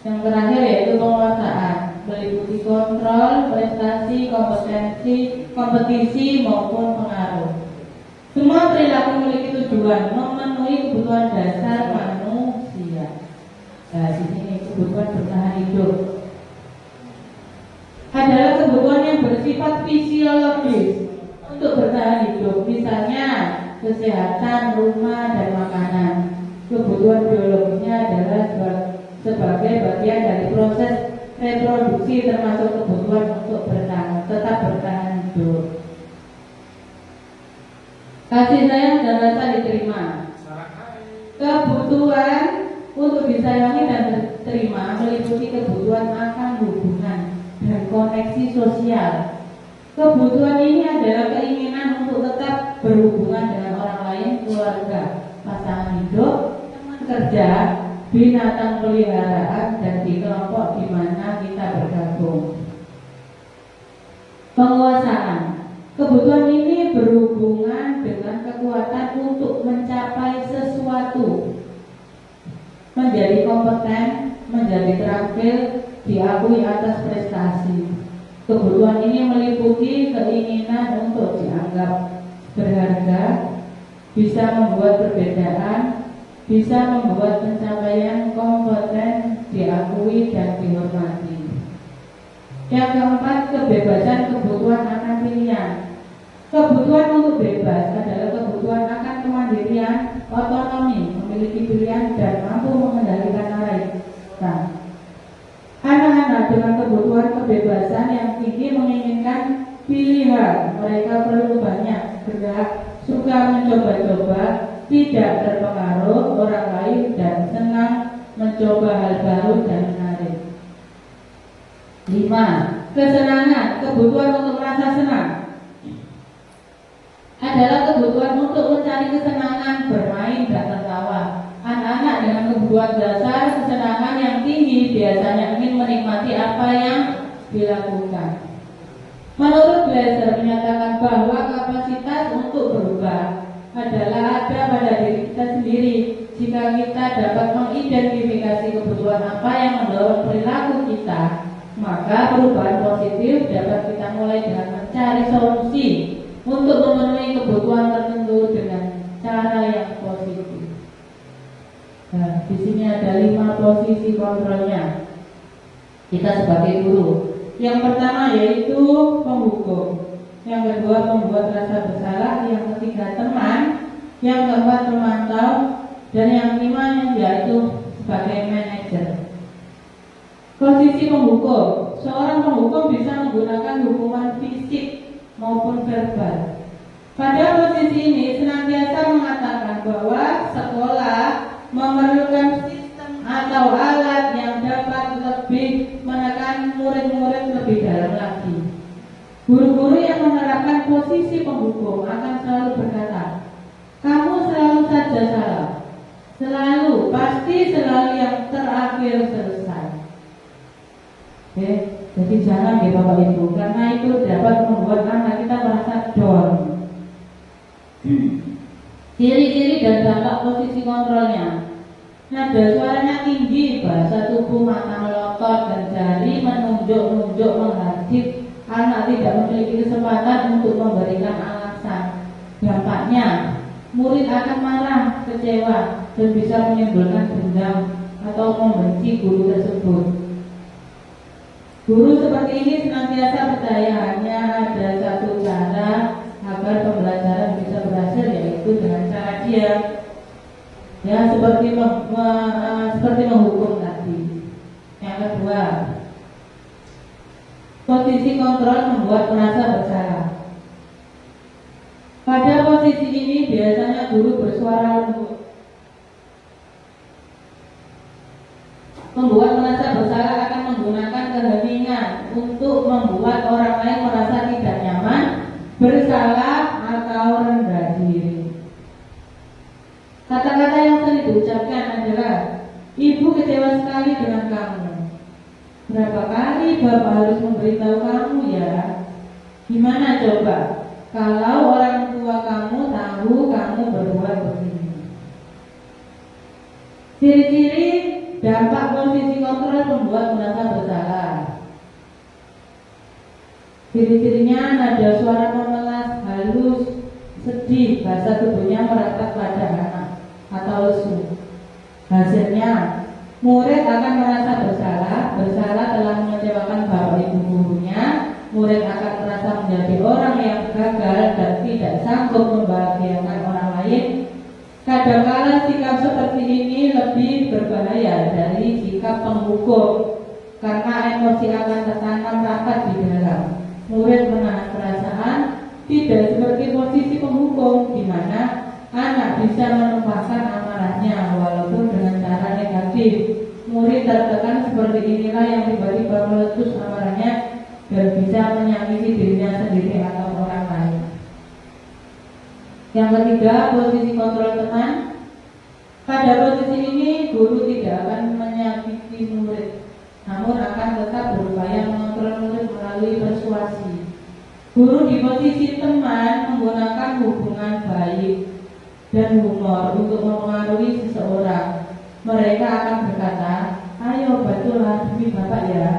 Yang terakhir yaitu penguasaan, meliputi kontrol, prestasi, kompetensi, kompetisi maupun pengaruh. Semua perilaku memiliki tujuan memenuhi kebutuhan dasar manusia. Nah, di sini kebutuhan bertahan hidup adalah kebutuhan yang bersifat fisiologis untuk bertahan hidup, misalnya kesehatan, rumah, dan makanan. Kebutuhan biologisnya adalah sebagai bagian dari proses reproduksi, termasuk kebutuhan untuk tetap bertahan hidup. Kasih sayang dan rasa diterima. Kebutuhan untuk disayangi dan diterima meliputi kebutuhan akan hubungan dan koneksi sosial. Kebutuhan ini adalah keinginan untuk tetap berhubungan dengan orang lain, keluarga, pasangan hidup, teman kerja, binatang peliharaan, dan di kelompok di mana kita bergabung. Penguasaan. Kebutuhan ini berhubungan dengan kekuatan untuk mencapai sesuatu, menjadi kompeten, menjadi terampil, diakui atas prestasi. Kebutuhan ini meliputi keinginan untuk dianggap berharga, bisa membuat perbedaan, bisa membuat pencapaian kompeten diakui dan dihormati. Yang keempat, kebebasan kebutuhan akan pilihan. Kebutuhan untuk bebas adalah kebutuhan akan kemandirian, otonomi, memiliki pilihan dan mampu mengendalikan arah kita. Anak-anak dengan kebutuhan kebebasan yang tinggi menginginkan pilihan. Mereka perlu banyak gerak, suka mencoba-coba, tidak terpengaruh orang lain, dan senang mencoba hal baru dan menarik. 5. Kesenangan, kebutuhan untuk merasa senang adalah kebutuhan untuk mencari kesenangan, bermain dan tertawa. Anak-anak dengan kebutuhan dasar kesenangan yang tinggi biasanya ingin menikmati apa yang dilakukan. Menurut Glaser menyatakan bahwa kapasitas untuk berubah adalah ada pada diri kita sendiri. Jika kita dapat mengidentifikasi kebutuhan apa yang mendorong perilaku kita, maka perubahan positif dapat kita mulai dengan mencari solusi untuk memenuhi kebutuhan tertentu dengan cara yang positif. Nah, di sini ada 5 posisi kontrolnya kita sebagai guru. Yang pertama yaitu penghukum, yang kedua membuat rasa bersalah, yang ketiga teman, yang keempat memantau, dan yang kelima yaitu sebagai manajer. Posisi penghukum, seorang penghukum bisa menggunakan hukuman fisik maupun verbal. Pada posisi ini senantiasa mengatakan bahwa sekolah memerlukan sistem atau alat yang dapat lebih menekan murid-murid lebih dalam lagi. Guru-guru yang menerapkan posisi penghukum akan selalu berkata, kamu selalu saja salah, selalu, pasti selalu yang terakhir selesai. Jadi jangan ya Bapak Ibu, karena itu dapat membuat anak kita merasa down. Ciri-ciri dan dampak posisi kontrolnya. Nada suaranya tinggi, bahasa tubuh mata melotot dan jari menunjuk-nunjuk menghardik. Anak tidak memiliki kesempatan untuk memberikan alasan. Dampaknya, murid akan marah, kecewa, dan bisa menimbulkan dendam atau membenci guru tersebut. Guru seperti ini senantiasa percaya hanya ada satu cara agar pembelajaran bisa berhasil, yaitu dengan cara dia, ya seperti menghukum tadi. Yang kedua, posisi kontrol membuat merasa bersalah. Pada posisi ini biasanya guru bersuara lembut, membuat merasa bersalah akan menggunakan keheningan untuk membuat orang lain merasa tidak nyaman, bersalah atau rendah diri. Kata-kata yang sering diucapkan adalah, ibu kecewa sekali dengan kamu. Berapa kali bapak harus memberitahu kamu ya? Gimana coba kalau orang tua kamu tahu kamu berbuat begini? Ciri-ciri dampak posisi kontrol membuat merasa bersalah. Ciri-cirinya nada suara memelas, halus, sedih, bahasa tubuhnya merapat pada anak atau lesu. Hasilnya, murid akan merasa bersalah telah mengecewakan bapak ibu gurunya. Murid akan merasa menjadi orang yang gagal dan tidak sanggup membahagiakan orang lain. Kadangkala sikap seperti ini lebih berbahaya dari sikap penghukum, karena emosi akan tertanam rapat di dalam. Murid menahan perasaan, tidak seperti posisi penghukum, di mana anak bisa menumpahkan amarahnya walaupun dengan cara negatif. Murid tertekan seperti inilah yang tiba-tiba meletus amarahnya dan bisa menyakiti dirinya sendiri atau orang lain. Yang ketiga, posisi kontrol teman. Pada posisi ini, guru tidak akan menyakiti murid, namun akan tetap berupaya mengontrol murid melalui persuasi. Guru di posisi teman menggunakan hubungan baik dan humor untuk mempengaruhi seseorang. Mereka akan berkata, ayo bantulah demi bapak ya.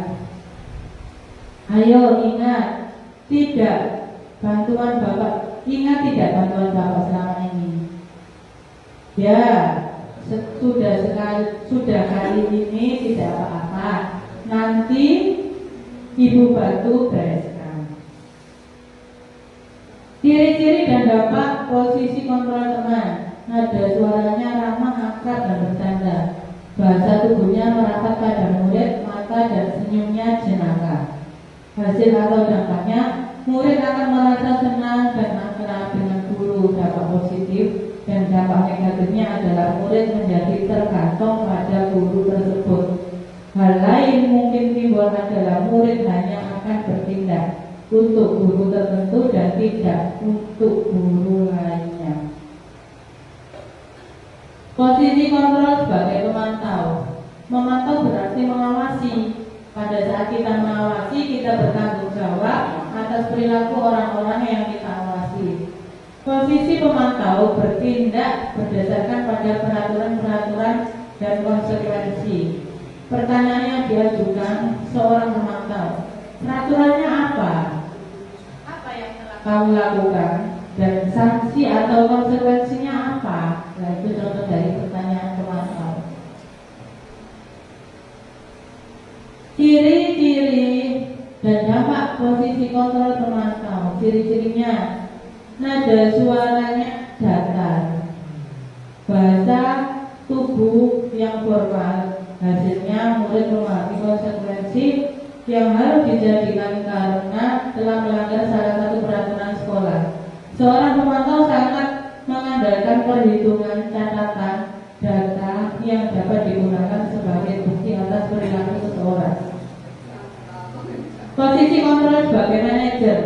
Ayo ingat, bantuan bapak selama ini. Ya, sudah kali ini tidak apa-apa. Nanti ibu bantu bereskan. Ciri-ciri dan dampak posisi kontrol teman. Nada suaranya ramah, akrab dan bercanda. Bahasa tubuhnya merapat pada murid, mata dan senyumnya jenaka. Hasil atau dampaknya, murid akan merasa senang dan akrab dengan guru. Dampak positif dan dampak negatifnya adalah murid menjadi tergantung pada guru tersebut. Hal lain mungkin timbul adalah murid hanya akan bertindak untuk guru tertentu dan tidak untuk guru lainnya. Posisi kontrol sebagai pemantau. Memantau berarti mengawasi. Pada saat kita mengawasi, kita bertanggung jawab atas perilaku orang-orang yang kita awasi. Posisi pemantau bertindak berdasarkan pada peraturan-peraturan dan konsekuensi. Pertanyaan yang diajukan seorang pemantau, peraturannya apa? Apa yang telah kamu lakukan? Dan sanksi atau konsekuensinya apa? Nah, itu contoh dari pertanyaan pemantau. Ciri-ciri dan dampak posisi kontrol pemantau. Ciri-cirinya, nada suaranya datar, bahasa tubuh yang formal. Hasilnya murid memahami konsekuensi yang harus dijadikan karena telah melanggar salah satu peraturan sekolah. Seorang pemantau sangat mengandalkan perhitungan catatan data yang dapat digunakan sebagai bukti atas perilaku seseorang. Posisi kontrol sebagai manajer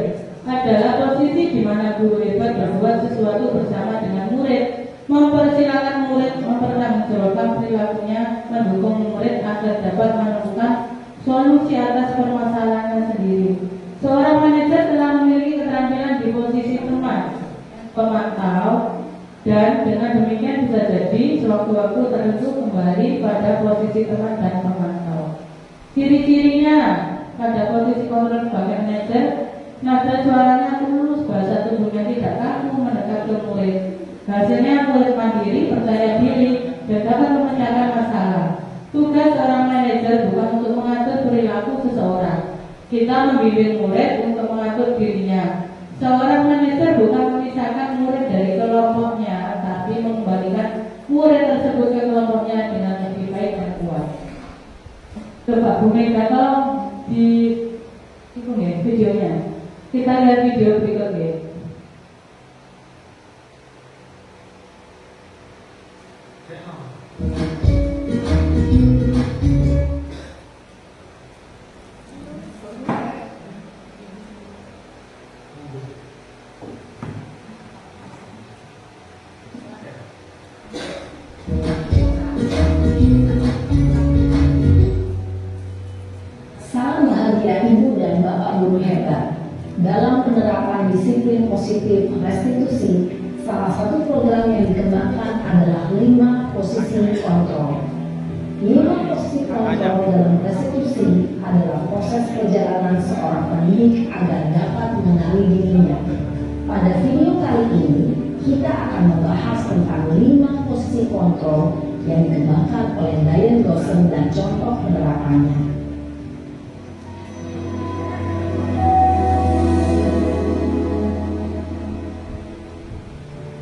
adalah posisi di mana guru hebat berbuat sesuatu bersama dengan murid, mempersilahkan murid mempertanggungjawabkan perilakunya, mendukung murid agar dapat menemukan solusi atas permasalahannya sendiri. Seorang manajer telah memiliki keterampilan di posisi teman, pemantau, dan dengan demikian bisa jadi sewaktu-waktu tertentu kembali pada posisi teman dan pemantau. Ciri-cirinya pada posisi kontrol sebagai manajer, nada suaranya tulus, bahasa tubuhnya tidak kaku, mendekat ke murid. Hasilnya murid mandiri, percaya diri, dan dapat memecahkan masalah. Tugas seorang manajer bukan untuk mengatur perilaku seseorang. Kita membimbing murid untuk mengatur dirinya. Seorang manajer bukan memisahkan murid dari kelompoknya, tapi mengembalikan murid tersebut ke kelompoknya dengan lebih baik dan kuat. Coba Bu Mega tolong di videonya. Kita lihat video berikutnya. Salam bahagia Ibu dan Bapak Guru hebat. Dalam penerapan disiplin positif restitusi, salah satu program yang dikembangkan adalah 5 posisi kontrol. 5 posisi kontrol dalam restitusi adalah proses perjalanan seorang pendidik agar dapat mengenali dirinya. Pada video kali ini, kita akan membahas tentang 5 posisi kontrol yang dikembangkan oleh Diane Dawson dan contoh penerapannya.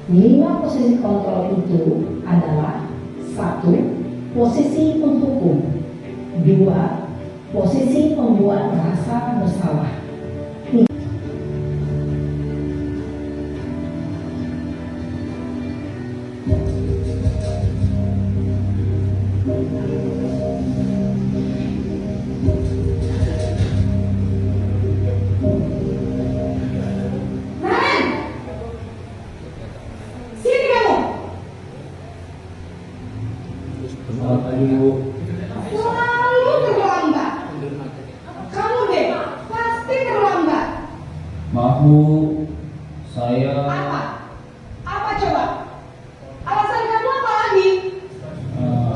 5 posisi kontrol itu adalah 1. Posisi penghukum, 2. Posisi pembuat merasa bersalah, 3. Selamat pagi Bu. Selalu terlambat. Kamu deh, pasti terlambat. Maaf Bu, saya Apa? Apa coba? Alasan kamu apa lagi?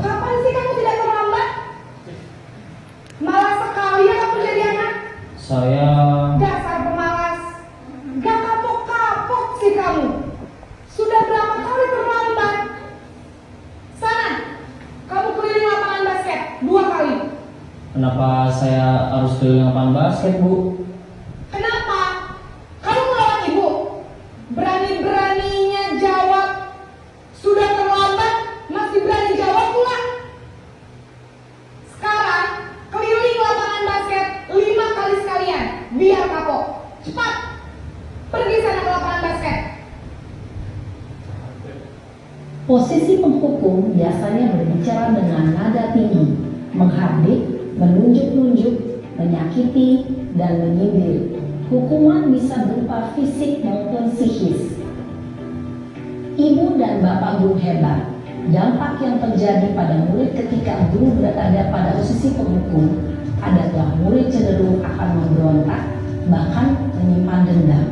Kapan sih kamu tidak terlambat? Malas sekali ya kamu jadi anak. saya Dasar pemalas. Gak kapok-kapok sih kamu. Sudah berapa kali terlambat? Sana, kamu keliling lapangan basket 2 kali. Kenapa saya harus keliling lapangan basket Bu? Kenapa? Kamu melawan ibu? Berani-beraninya jawab. Sudah terlambat, masih berani jawab pula. Sekarang, keliling lapangan basket 5 kali sekalian. Biar kapok. Cepat. Pergi sana ke lapangan basket. Posisi penghukum biasanya berbicara dengan nada tinggi, menghardik, menunjuk-nunjuk, menyakiti, dan menyindir. Hukuman bisa berupa fisik maupun psikis. Ibu dan Bapak Guru hebat, dampak yang terjadi pada murid ketika guru berada pada posisi penghukum adalah murid cenderung akan memberontak, bahkan menyimpan dendam.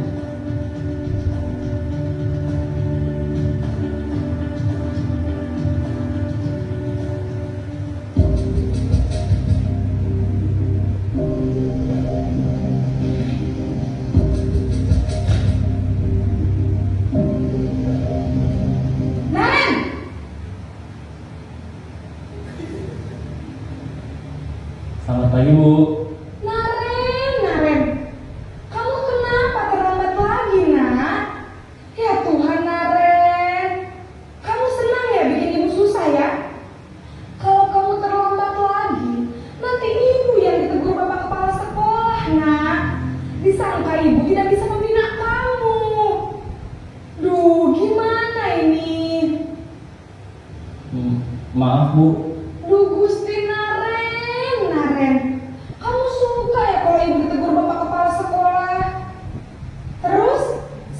Naren! Selamat pagi Bu. Naren. Kamu kenapa terlambat lagi, nak? Ya Tuhan, Naren. Kamu senang ya bikin ibu susah ya? Kalau kamu terlambat lagi, nanti ibu yang ditegur bapak kepala sekolah, nak. Disangka ibu tidak bisa membina kamu. Duh, gimana ini? Maaf Bu. Duh Gusti Naren. Kamu suka ya kalau ibu ditegur bapak kepala sekolah? Terus,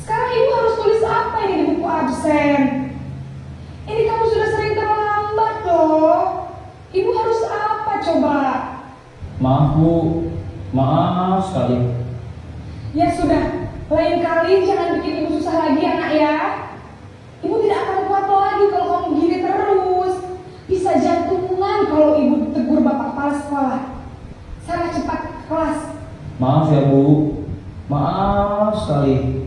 sekarang ibu harus tulis apa ini di buku absen? Ini kamu sudah sering terlambat loh. Ibu harus apa coba? Maaf maaf sekali. Ya sudah, lain kali jangan bikin ibu susah lagi ya nak ya. Ibu tidak akan kuat lagi kalau kamu gini terus. Bisa jantungan kalau ibu tegur bapak kepala sekolah. Sana cepat ke kelas. Maaf ya Bu, maaf sekali.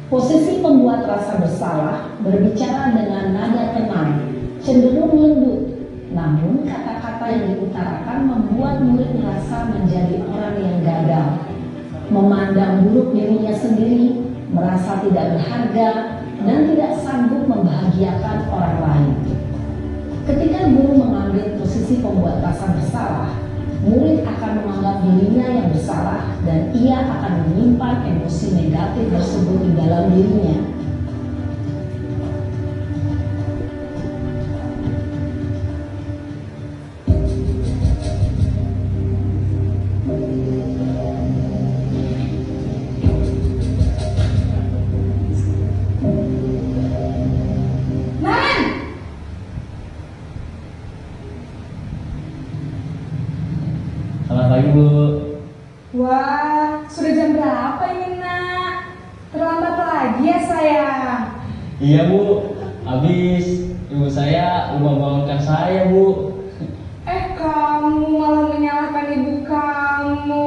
Posisi pembuat rasa bersalah berbicara dengan nada tenang, cenderung lembut. Namun kata-kata yang diutarakan membuat murid merasa menjadi orang yang gagal, memandang buruk dirinya sendiri, merasa tidak berharga, dan tidak sanggup membahagiakan orang lain. Ketika guru mengambil posisi pembuat rasa bersalah, murid akan menganggap dirinya yang bersalah dan ia akan menyimpan emosi negatif tersebut di dalam dirinya. Selamat pagi Bu. Wah, sudah jam berapa ini nak? Terlambat lagi ya sayang. Iya Bu, habis ibu saya lupa bangunkan saya Bu. Kamu malah menyalahkan ibu kamu.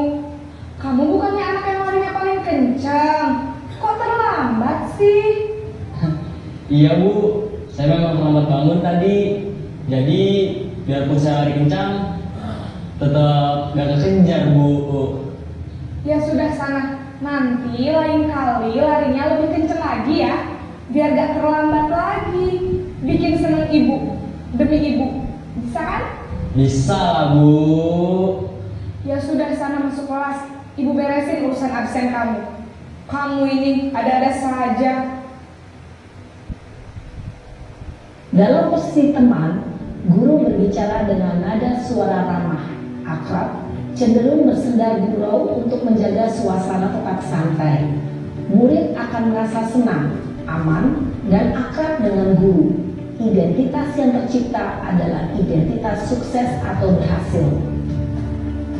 Kamu bukannya anak yang larinya paling kencang. Kok terlambat sih? Iya Bu, saya memang terlambat bangun tadi. Jadi biarpun saya lari kencang, tetap gak kekejar Bu. Ya sudah sana. Nanti lain kali larinya lebih kencang lagi ya. Biar gak terlambat lagi. Bikin seneng ibu. Demi ibu. Bisa kan? Bisa lah Bu. Ya sudah sana masuk kelas. Ibu beresin urusan absen kamu. Kamu ini ada-ada saja. Dalam posisi teman, guru berbicara dengan nada suara ramah, akrab, cenderung bersenda gurau untuk menjaga suasana tetap santai. Murid akan merasa senang, aman, dan akrab dengan guru. Identitas yang tercipta adalah identitas sukses atau berhasil.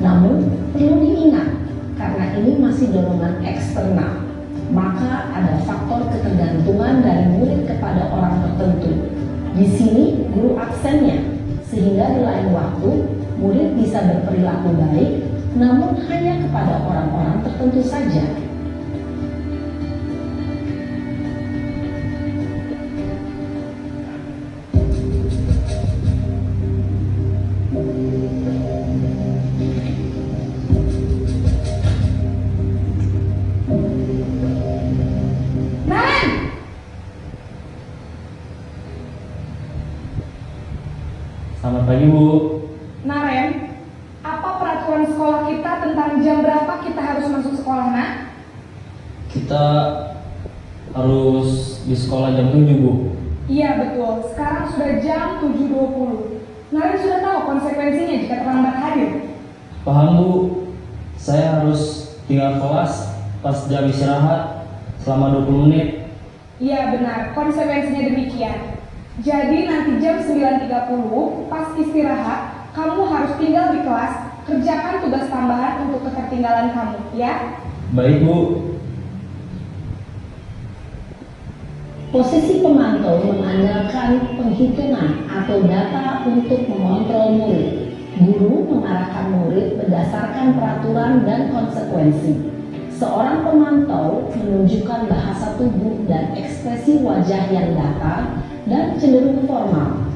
Namun, perlu diingat, karena ini masih dorongan eksternal, maka ada faktor ketergantungan dari murid kepada orang tertentu. Di sini guru aksennya, sehingga di lain waktu murid bisa berperilaku baik, namun hanya kepada orang-orang tertentu saja. Selamat pagi Bu. Naren, apa peraturan sekolah kita tentang jam berapa kita harus masuk sekolah, nak? Kita harus di sekolah jam 7 Bu. Iya betul, sekarang sudah jam 7.20. Naren sudah tahu konsekuensinya jika terlambat hadir. Paham Bu, saya harus tinggal kelas pas jam istirahat selama 20 menit. Iya benar, konsekuensinya demikian. Jadi nanti jam 9.30 pas istirahat, kamu harus tinggal di kelas, kerjakan tugas tambahan untuk ketertinggalan kamu, ya? Baik Bu. Posisi pemantau mengandalkan penghitungan atau data untuk mengontrol murid. Guru mengarahkan murid berdasarkan peraturan dan konsekuensi. Seorang pemantau menunjukkan bahasa tubuh dan ekspresi wajah yang datar dan cenderung formal.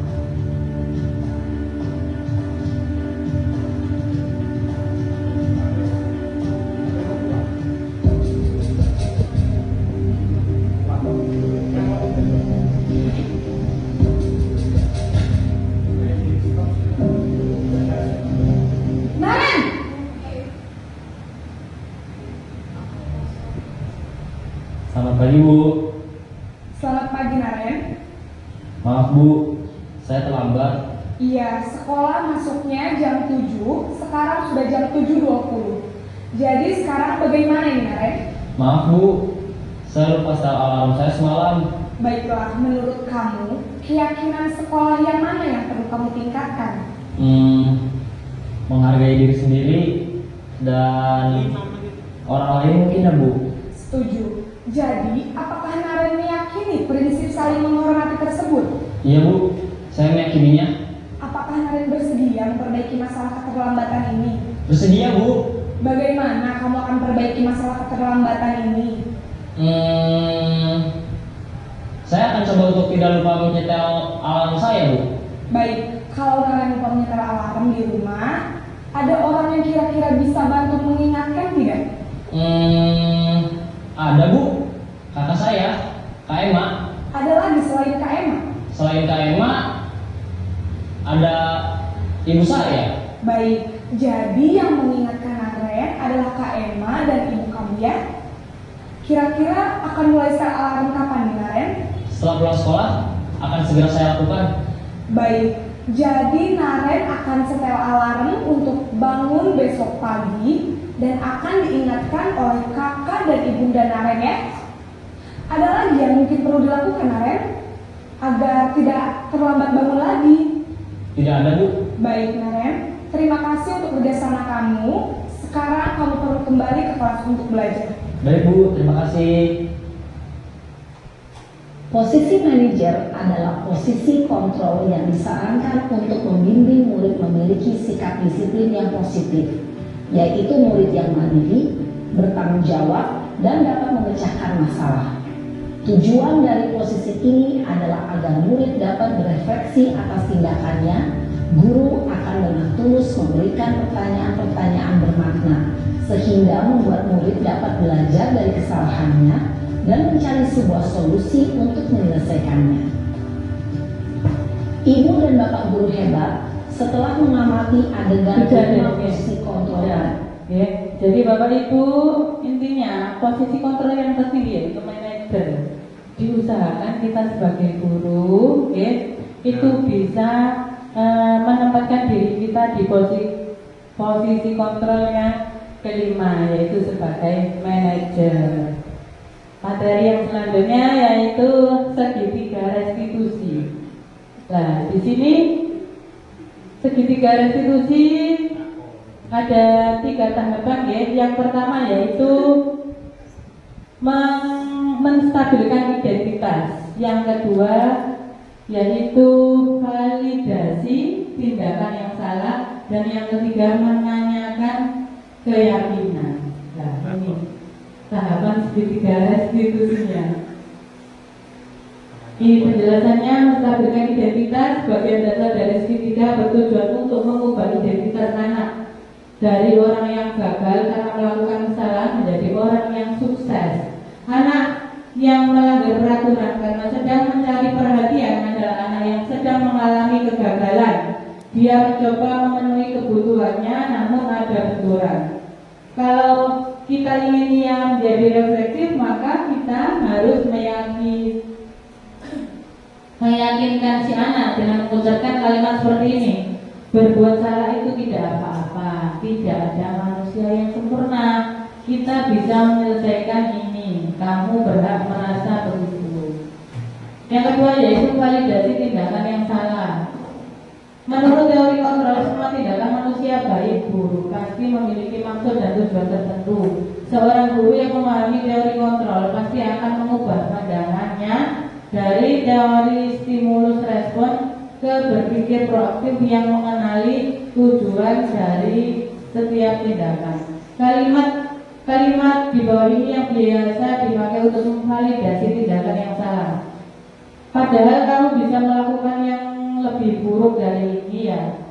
Selamat pagi Bu. Selamat pagi Naren. Maaf Bu, saya terlambat. Iya, sekolah masuknya jam 7, sekarang sudah jam 7.20. Jadi sekarang bagaimana ini Naren? Maaf Bu, saya lupa setel alarm saya semalam. Baiklah, menurut kamu, keyakinan sekolah yang mana yang perlu kamu tingkatkan? diri sendiri dan 5 menit. orang lain mungkin ya Bu. Setuju. Jadi, apakah Naren meyakini prinsip saling menghormati tersebut? Iya Bu, saya meyakininya. Apakah Naren bersedia memperbaiki masalah keterlambatan ini? Bersedia Bu. Bagaimana kamu akan perbaiki masalah keterlambatan ini? Saya akan coba untuk tidak lupa menyetel alarm saya Bu. Baik, kalau Naren lupa menyetel alarm di rumah, ada orang yang kira-kira bisa bantu mengingatkan tidak? Ada Bu, kakak saya, Kak Emma. Ada lagi selain Kak Emma? Selain Kak Emma, ada ibu saya. Baik, jadi yang mengingatkan Naren adalah Kak Emma dan ibu kamu ya? Kira-kira akan mulai set alarm kapan nih Naren? Setelah pulang sekolah, akan segera saya lakukan. Baik, jadi Naren akan setel alarm untuk bangun besok pagi dan akan diingatkan oleh kakak dan ibunda Naren ya. Ada lagi yang mungkin perlu dilakukan Naren agar tidak terlambat bangun lagi. Tidak ada Bu. Baik Naren, terima kasih untuk kerjasama kamu. Sekarang kamu perlu kembali ke kelas untuk belajar. Baik Bu, terima kasih. Posisi manajer adalah posisi kontrol yang disarankan untuk membimbing murid memiliki sikap disiplin yang positif, yaitu murid yang mandiri, bertanggung jawab, dan dapat memecahkan masalah. Tujuan dari posisi ini adalah agar murid dapat berefleksi atas tindakannya. Guru akan dengan tulus memberikan pertanyaan-pertanyaan bermakna, sehingga membuat murid dapat belajar dari kesalahannya dan mencari sebuah solusi untuk menyelesaikannya. Ibu dan Bapak guru hebat setelah mengamati adegan posisi kontrol. Ya, jadi Bapak Ibu, intinya posisi kontrol yang tertinggi yaitu manajer. Diusahakan kita sebagai guru, itu bisa menempatkan diri kita di posisi kontrol yang kelima, yaitu sebagai manajer. Materi yang selanjutnya yaitu segitiga restitusi. Nah, di sini segitiga restitusi ada 3 tahapan ya. Yang pertama yaitu menstabilkan identitas. Yang kedua yaitu validasi tindakan yang salah, dan yang ketiga menanyakan keyakinan. Nah, ini tahapan segitiga restitusinya. Ini penjelasannya. Menstabilkan identitas, bagian dasar dari segitiga bertujuan untuk mengubah identitas anak dari orang yang gagal karena melakukan kesalahan menjadi orang yang sukses. Anak yang melanggar peraturan karena sedang mencari perhatian adalah anak yang sedang mengalami kegagalan. Dia mencoba memenuhi kebutuhannya namun ada benturan. Kalau kita ingin ia menjadi reflektif, maka kita harus meyakinkan si anak dengan mengucapkan kalimat seperti ini. Berbuat salah itu tidak apa-apa, tidak ada manusia yang sempurna. Kita bisa menyelesaikan ini. Kamu berhak merasa begitu. Yang kedua yaitu validasi tindakan yang salah. Menurut teori kontrol, semua tindakan manusia baik buruk pasti memiliki maksud dan tujuan tertentu. Seorang guru yang memahami teori kontrol pasti akan mengubah pandangannya dari teori stimulus respon ke berpikir proaktif yang mengenali tujuan dari setiap tindakan. Kalimat di bawah ini yang biasa dipakai untuk memvalidasi tindakan yang salah. Padahal kamu bisa melakukan yang lebih buruk dari ini ya.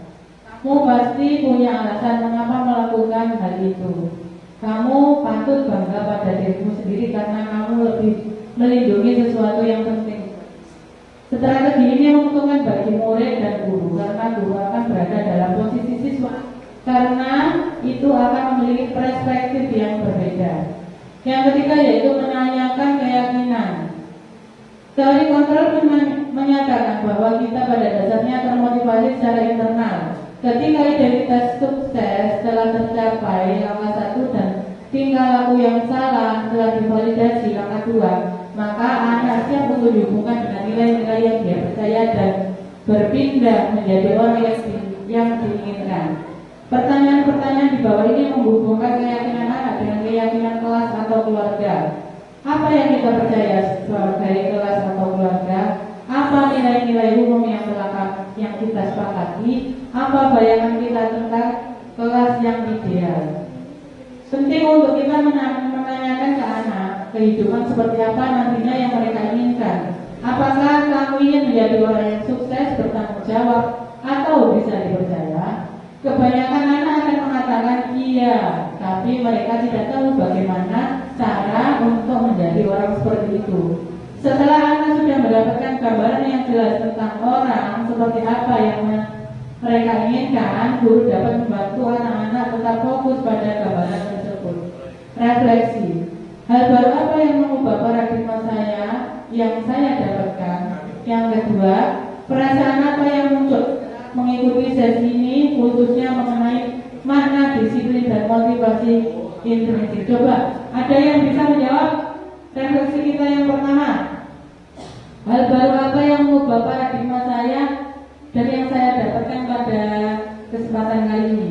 Kamu pasti punya alasan mengapa melakukan hal itu. Kamu patut bangga pada dirimu sendiri karena kamu lebih melindungi sesuatu yang penting. Strategi ini menguntungkan bagi murid dan guru karena guru akan berada dalam posisi siswa, karena itu akan memiliki perspektif yang berbeda. Yang ketiga yaitu menanyakan keyakinan. Teori kontrol menyatakan bahwa kita pada dasarnya termotivasi secara internal. Ketika identitas sukses telah tercapai, langkah 1, dan tingkah laku yang salah telah divalidasi, langkah 2, maka anak siap untuk dihubungkan dengan nilai-nilai yang dia percaya dan berpindah menjadi orang yang diinginkan. Pertanyaan bawah ini menghubungkan keyakinan anak dengan keyakinan kelas atau keluarga. Apa yang kita percaya sebagai kelas atau keluarga? Apa nilai-nilai umum yang kita sepakati? Apa bayangan kita tentang kelas yang ideal? Penting untuk kita menanyakan ke anak kehidupan seperti apa nantinya yang mereka inginkan. Apakah kamu ingin menjadi orang yang sukses, bertanggung jawab, atau bisa dipercaya? Kebanyakan anak akan mengatakan iya, tapi mereka tidak tahu bagaimana cara untuk menjadi orang seperti itu. Setelah anak sudah mendapatkan gambaran yang jelas tentang orang seperti apa yang mereka inginkan, guru dapat membantu anak-anak tetap fokus pada gambaran tersebut. Refleksi. Hal baru apa yang mengubah paradigma saya yang saya dapatkan? Yang kedua, perasaan apa yang muncul mengikuti sesi ini, khususnya mengenai makna disiplin dan motivasi intrinsik. Coba, ada yang bisa menjawab refleksi kita yang pertama? Hal baru apa yang mengubah paradigma saya dari yang saya dapatkan pada kesempatan kali ini?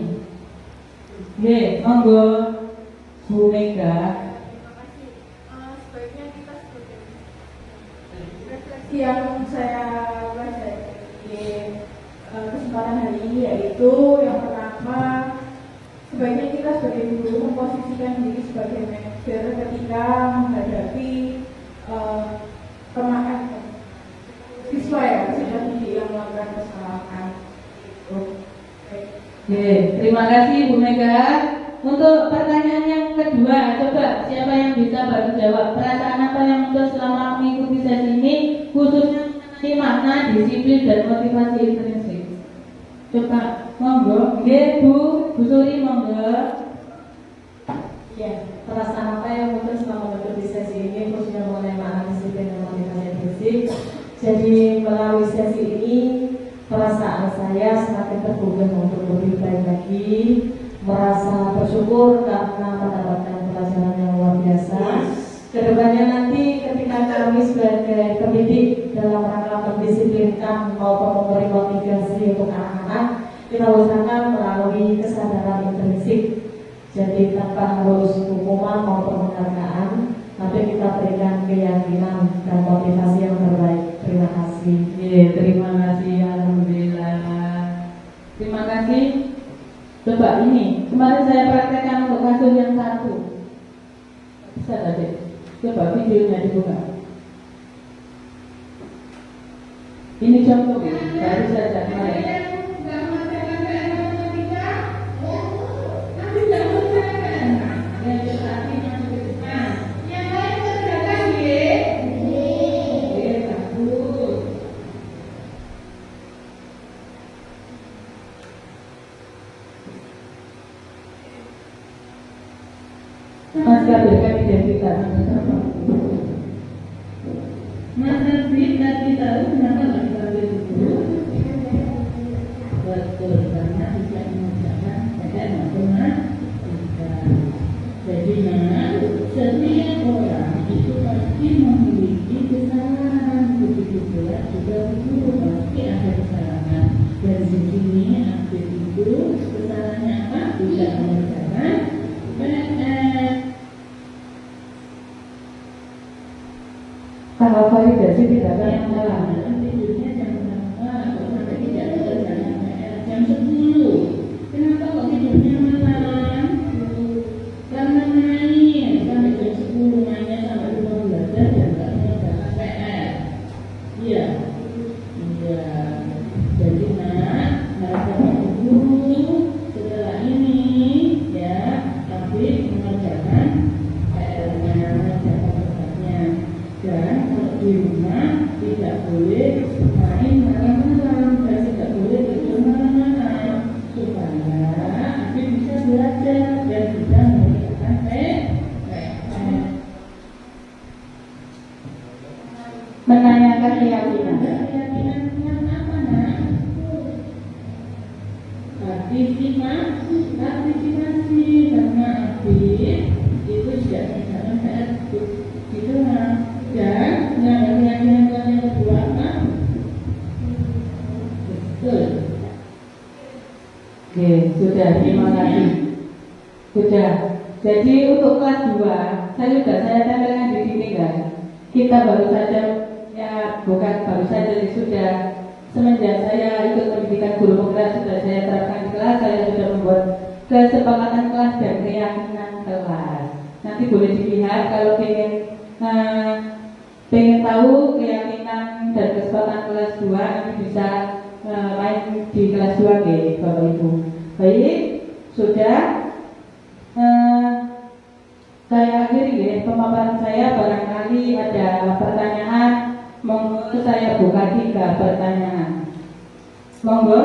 Oke, monggo Bu Mega. Sebaiknya kita seperti refleksi yang saya baca di kesempatan hari ini, yaitu yang pertama, sebaiknya kita sebagai guru memposisikan diri sebagai manajer ketika menghadapi siswa ya, siswa didik yang melakukan kesalahan. Oke, terima kasih Bu Mega. Untuk pertanyaan yang kedua, coba siapa yang bisa bantu jawab? Perasaan apa yang muncul selama mengikuti sesi ini, khususnya mengenai makna, disiplin, dan motivasi intrinsik? Coba, monggo. Oke, Bu Suri, monggo. Ya, perasaan apa yang muncul selama mengikuti sesi ini, khususnya mengenai makna, disiplin, dan motivasi intrinsik? Jadi melalui sesi ini, perasaan saya semakin tergugah untuk lebih baik lagi, merasa bersyukur karena mendapatkan pelajaran yang luar biasa. Kedepannya nanti ketika kami sebagai pendidik dalam rangka mendisiplinkan maupun memberi motivasi untuk anak-anak, kita usahakan melalui kesadaran intrinsik. Jadi tanpa harus hukuman maupun penghargaan, tapi kita berikan keyakinan dan motivasi yang terbaik. Terima kasih. Terima kasih, alhamdulillah. Terima kasih. Coba ini, kemarin saya praktekkan untuk kasus yang satu. Bisa tadi? Coba videonya dibuka. Ini contoh, baru saja kemarin. Mas berikan identitas. Mas Arfi tadi tahu kenapa nggak diambil itu? Betul, karena tidak mengerjakan tidak pernah. Jadi setiap orang itu pasti memiliki kesalahan, begitu pula juga guru pasti ada kesalahan. Dari sini aktif itu kesalahannya apa? Tidak mengerjakan PR. Kalau validasi tidak ada yang salah. Tidurnya jam berapa? Kok sampai tidak mengerjakan PR jam 10? Kenapa kok tidurnya malam? Karena main sampai jam 10, mainnya sampai rumah belajar dan tidak mengerjakan PR. Iya. Jadi harus dapat guru setelah ini ya, tapi mengerjakan PR-nya, mengerjakan tugasnya. Dan kalau di rumah tidak boleh main malam-malam dan tidak boleh tidur malam-malam supaya adik bisa belajar dan bisa mengerjakan PR. Menanyakan keyakinan. Keyakinan apa nak? Partisipasi karena adik itu tidak mengerjakan PR di rumah. Dan keyakinan yang kedua apa? Betul. Oke, sudah, terima kasih. Sudah. Jadi untuk kelas 2, saya tempelkan di sini kan. Kita baru saja, ya bukan baru saja, sudah semenjak saya ikut pendidikan guru penggerak sudah saya terapkan di kelas. Saya sudah membuat kesepakatan kelas dan keyakinan kelas. Nanti boleh dilihat kalau pengen tahu keyakinan dan kesepakatan kelas 2, nanti bisa main di kelas 2 Bapak Ibu. Baik, sudah. Saya akhiri ya pemaparan saya. Barangkali ada pertanyaan, monggo saya buka 3 pertanyaan. Monggo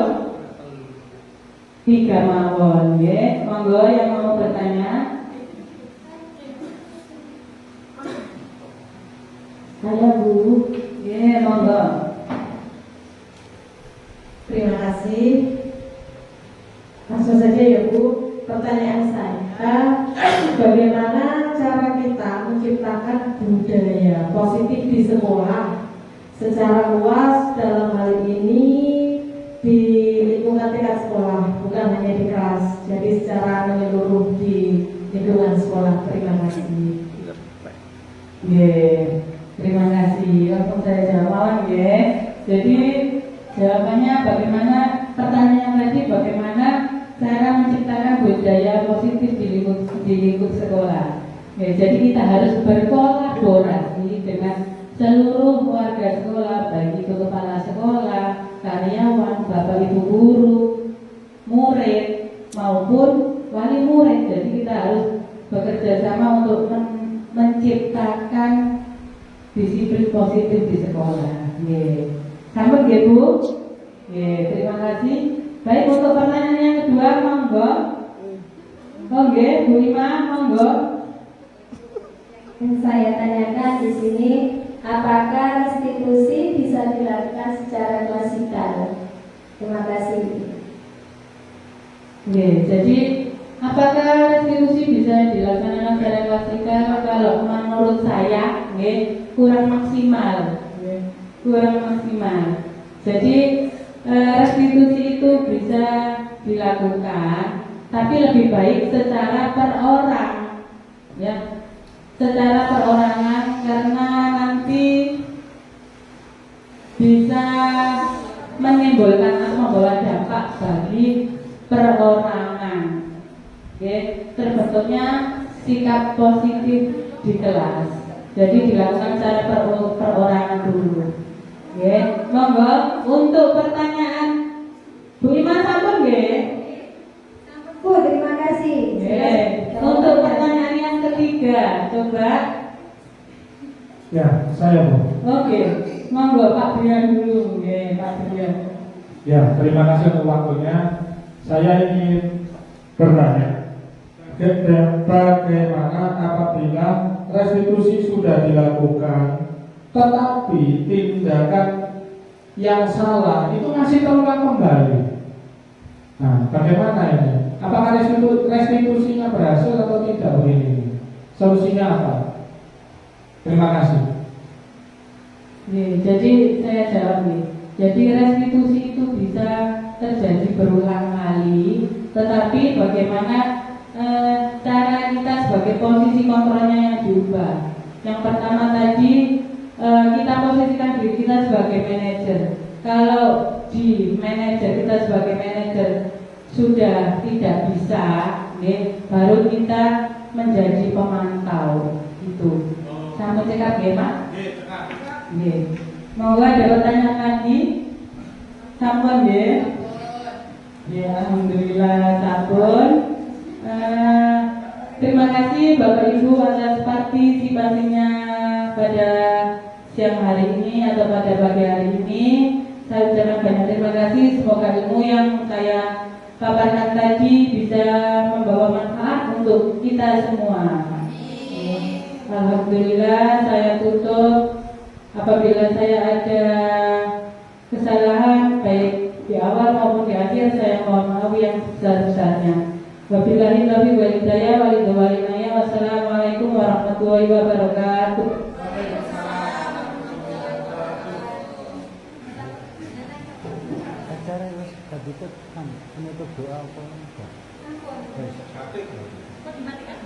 3 mawon ya. Monggo yang mau bertanya. Saya Bu. Ya, monggo. Terima kasih. Langsung saja ya Bu. Pertanyaan saya, bagaimana cara kita menciptakan budaya positif di sekolah secara luas, dalam hal ini di lingkungan tingkat sekolah, bukan hanya di kelas, jadi secara menyeluruh di lingkungan sekolah. Terima kasih. Terima kasih. Langsung saya jawab ya. Jadi jawabannya bagaimana, pertanyaan tadi bagaimana cara menciptakan budaya positif di lingkup sekolah. Ya, jadi kita harus berkolaborasi dengan seluruh warga sekolah, baik itu kepala sekolah, karyawan, bapak ibu guru, murid maupun wali murid. Jadi kita harus bekerja sama untuk menciptakan disiplin positif di sekolah. Sambut ya Bu. Terima kasih. Baik, untuk pertanyaan yang kedua, monggo. Oke, Bu Ima, monggo. Yang saya tanyakan di sini, apakah restitusi bisa dilakukan secara klasikal? Terima kasih. Jadi apakah restitusi bisa dilaksanakan secara klasikal? Kalau menurut saya, kurang maksimal. Jadi restitusi itu bisa dilakukan, tapi lebih baik secara per orang, ya, secara perorangan, karena nanti bisa menimbulkan atau membawa dampak bagi perorangan. Terbentuknya sikap positif di kelas. Jadi dilakukan secara perorangan dulu. Monggo untuk pertanyaan Bu Ima sampun Bu, terima kasih. Untuk pertanyaan yang ketiga, coba. Ya, saya Bu. Oke, monggo Pak Brian dulu, Pak Brian. Ya, terima kasih untuk waktunya. Saya ingin bertanya, bagaimana apabila restitusi sudah dilakukan, tetapi tindakan yang salah itu masih terulang kembali? Nah, bagaimana ini? Apakah restitusinya berhasil atau tidak begini? Solusinya apa? Terima kasih. Jadi saya jawab nih. Jadi restitusi itu bisa terjadi berulang kali, tetapi bagaimana cara kita sebagai posisi kontrolnya yang diubah. Yang pertama tadi, kita posisikan diri kita sebagai manajer. Kalau di manajer, kita sebagai manajer sudah tidak bisa, baru kita menjadi pemantau. Itu sampai cekap ya Pak. Monggo ada pertanyaan lagi? Sampun ya, alhamdulillah sampun. Terima kasih Bapak Ibu atas partisipasinya pada siang hari ini atau pada pagi hari ini. Saya ucapkan banyak terima kasih. Semoga ilmu yang saya paparkan tadi bisa membawa manfaat untuk kita semua. Alhamdulillah, saya tutup. Apabila saya ada kesalahan baik di awal maupun di akhir, saya mohon maaf yang sebesar-besarnya. Wabillahi taufiq wal hidayah wal hidayah. Wassalamualaikum warahmatullahi wabarakatuh. Acara wis tadi kan penutup doa apa enggak? Kok dimatikan?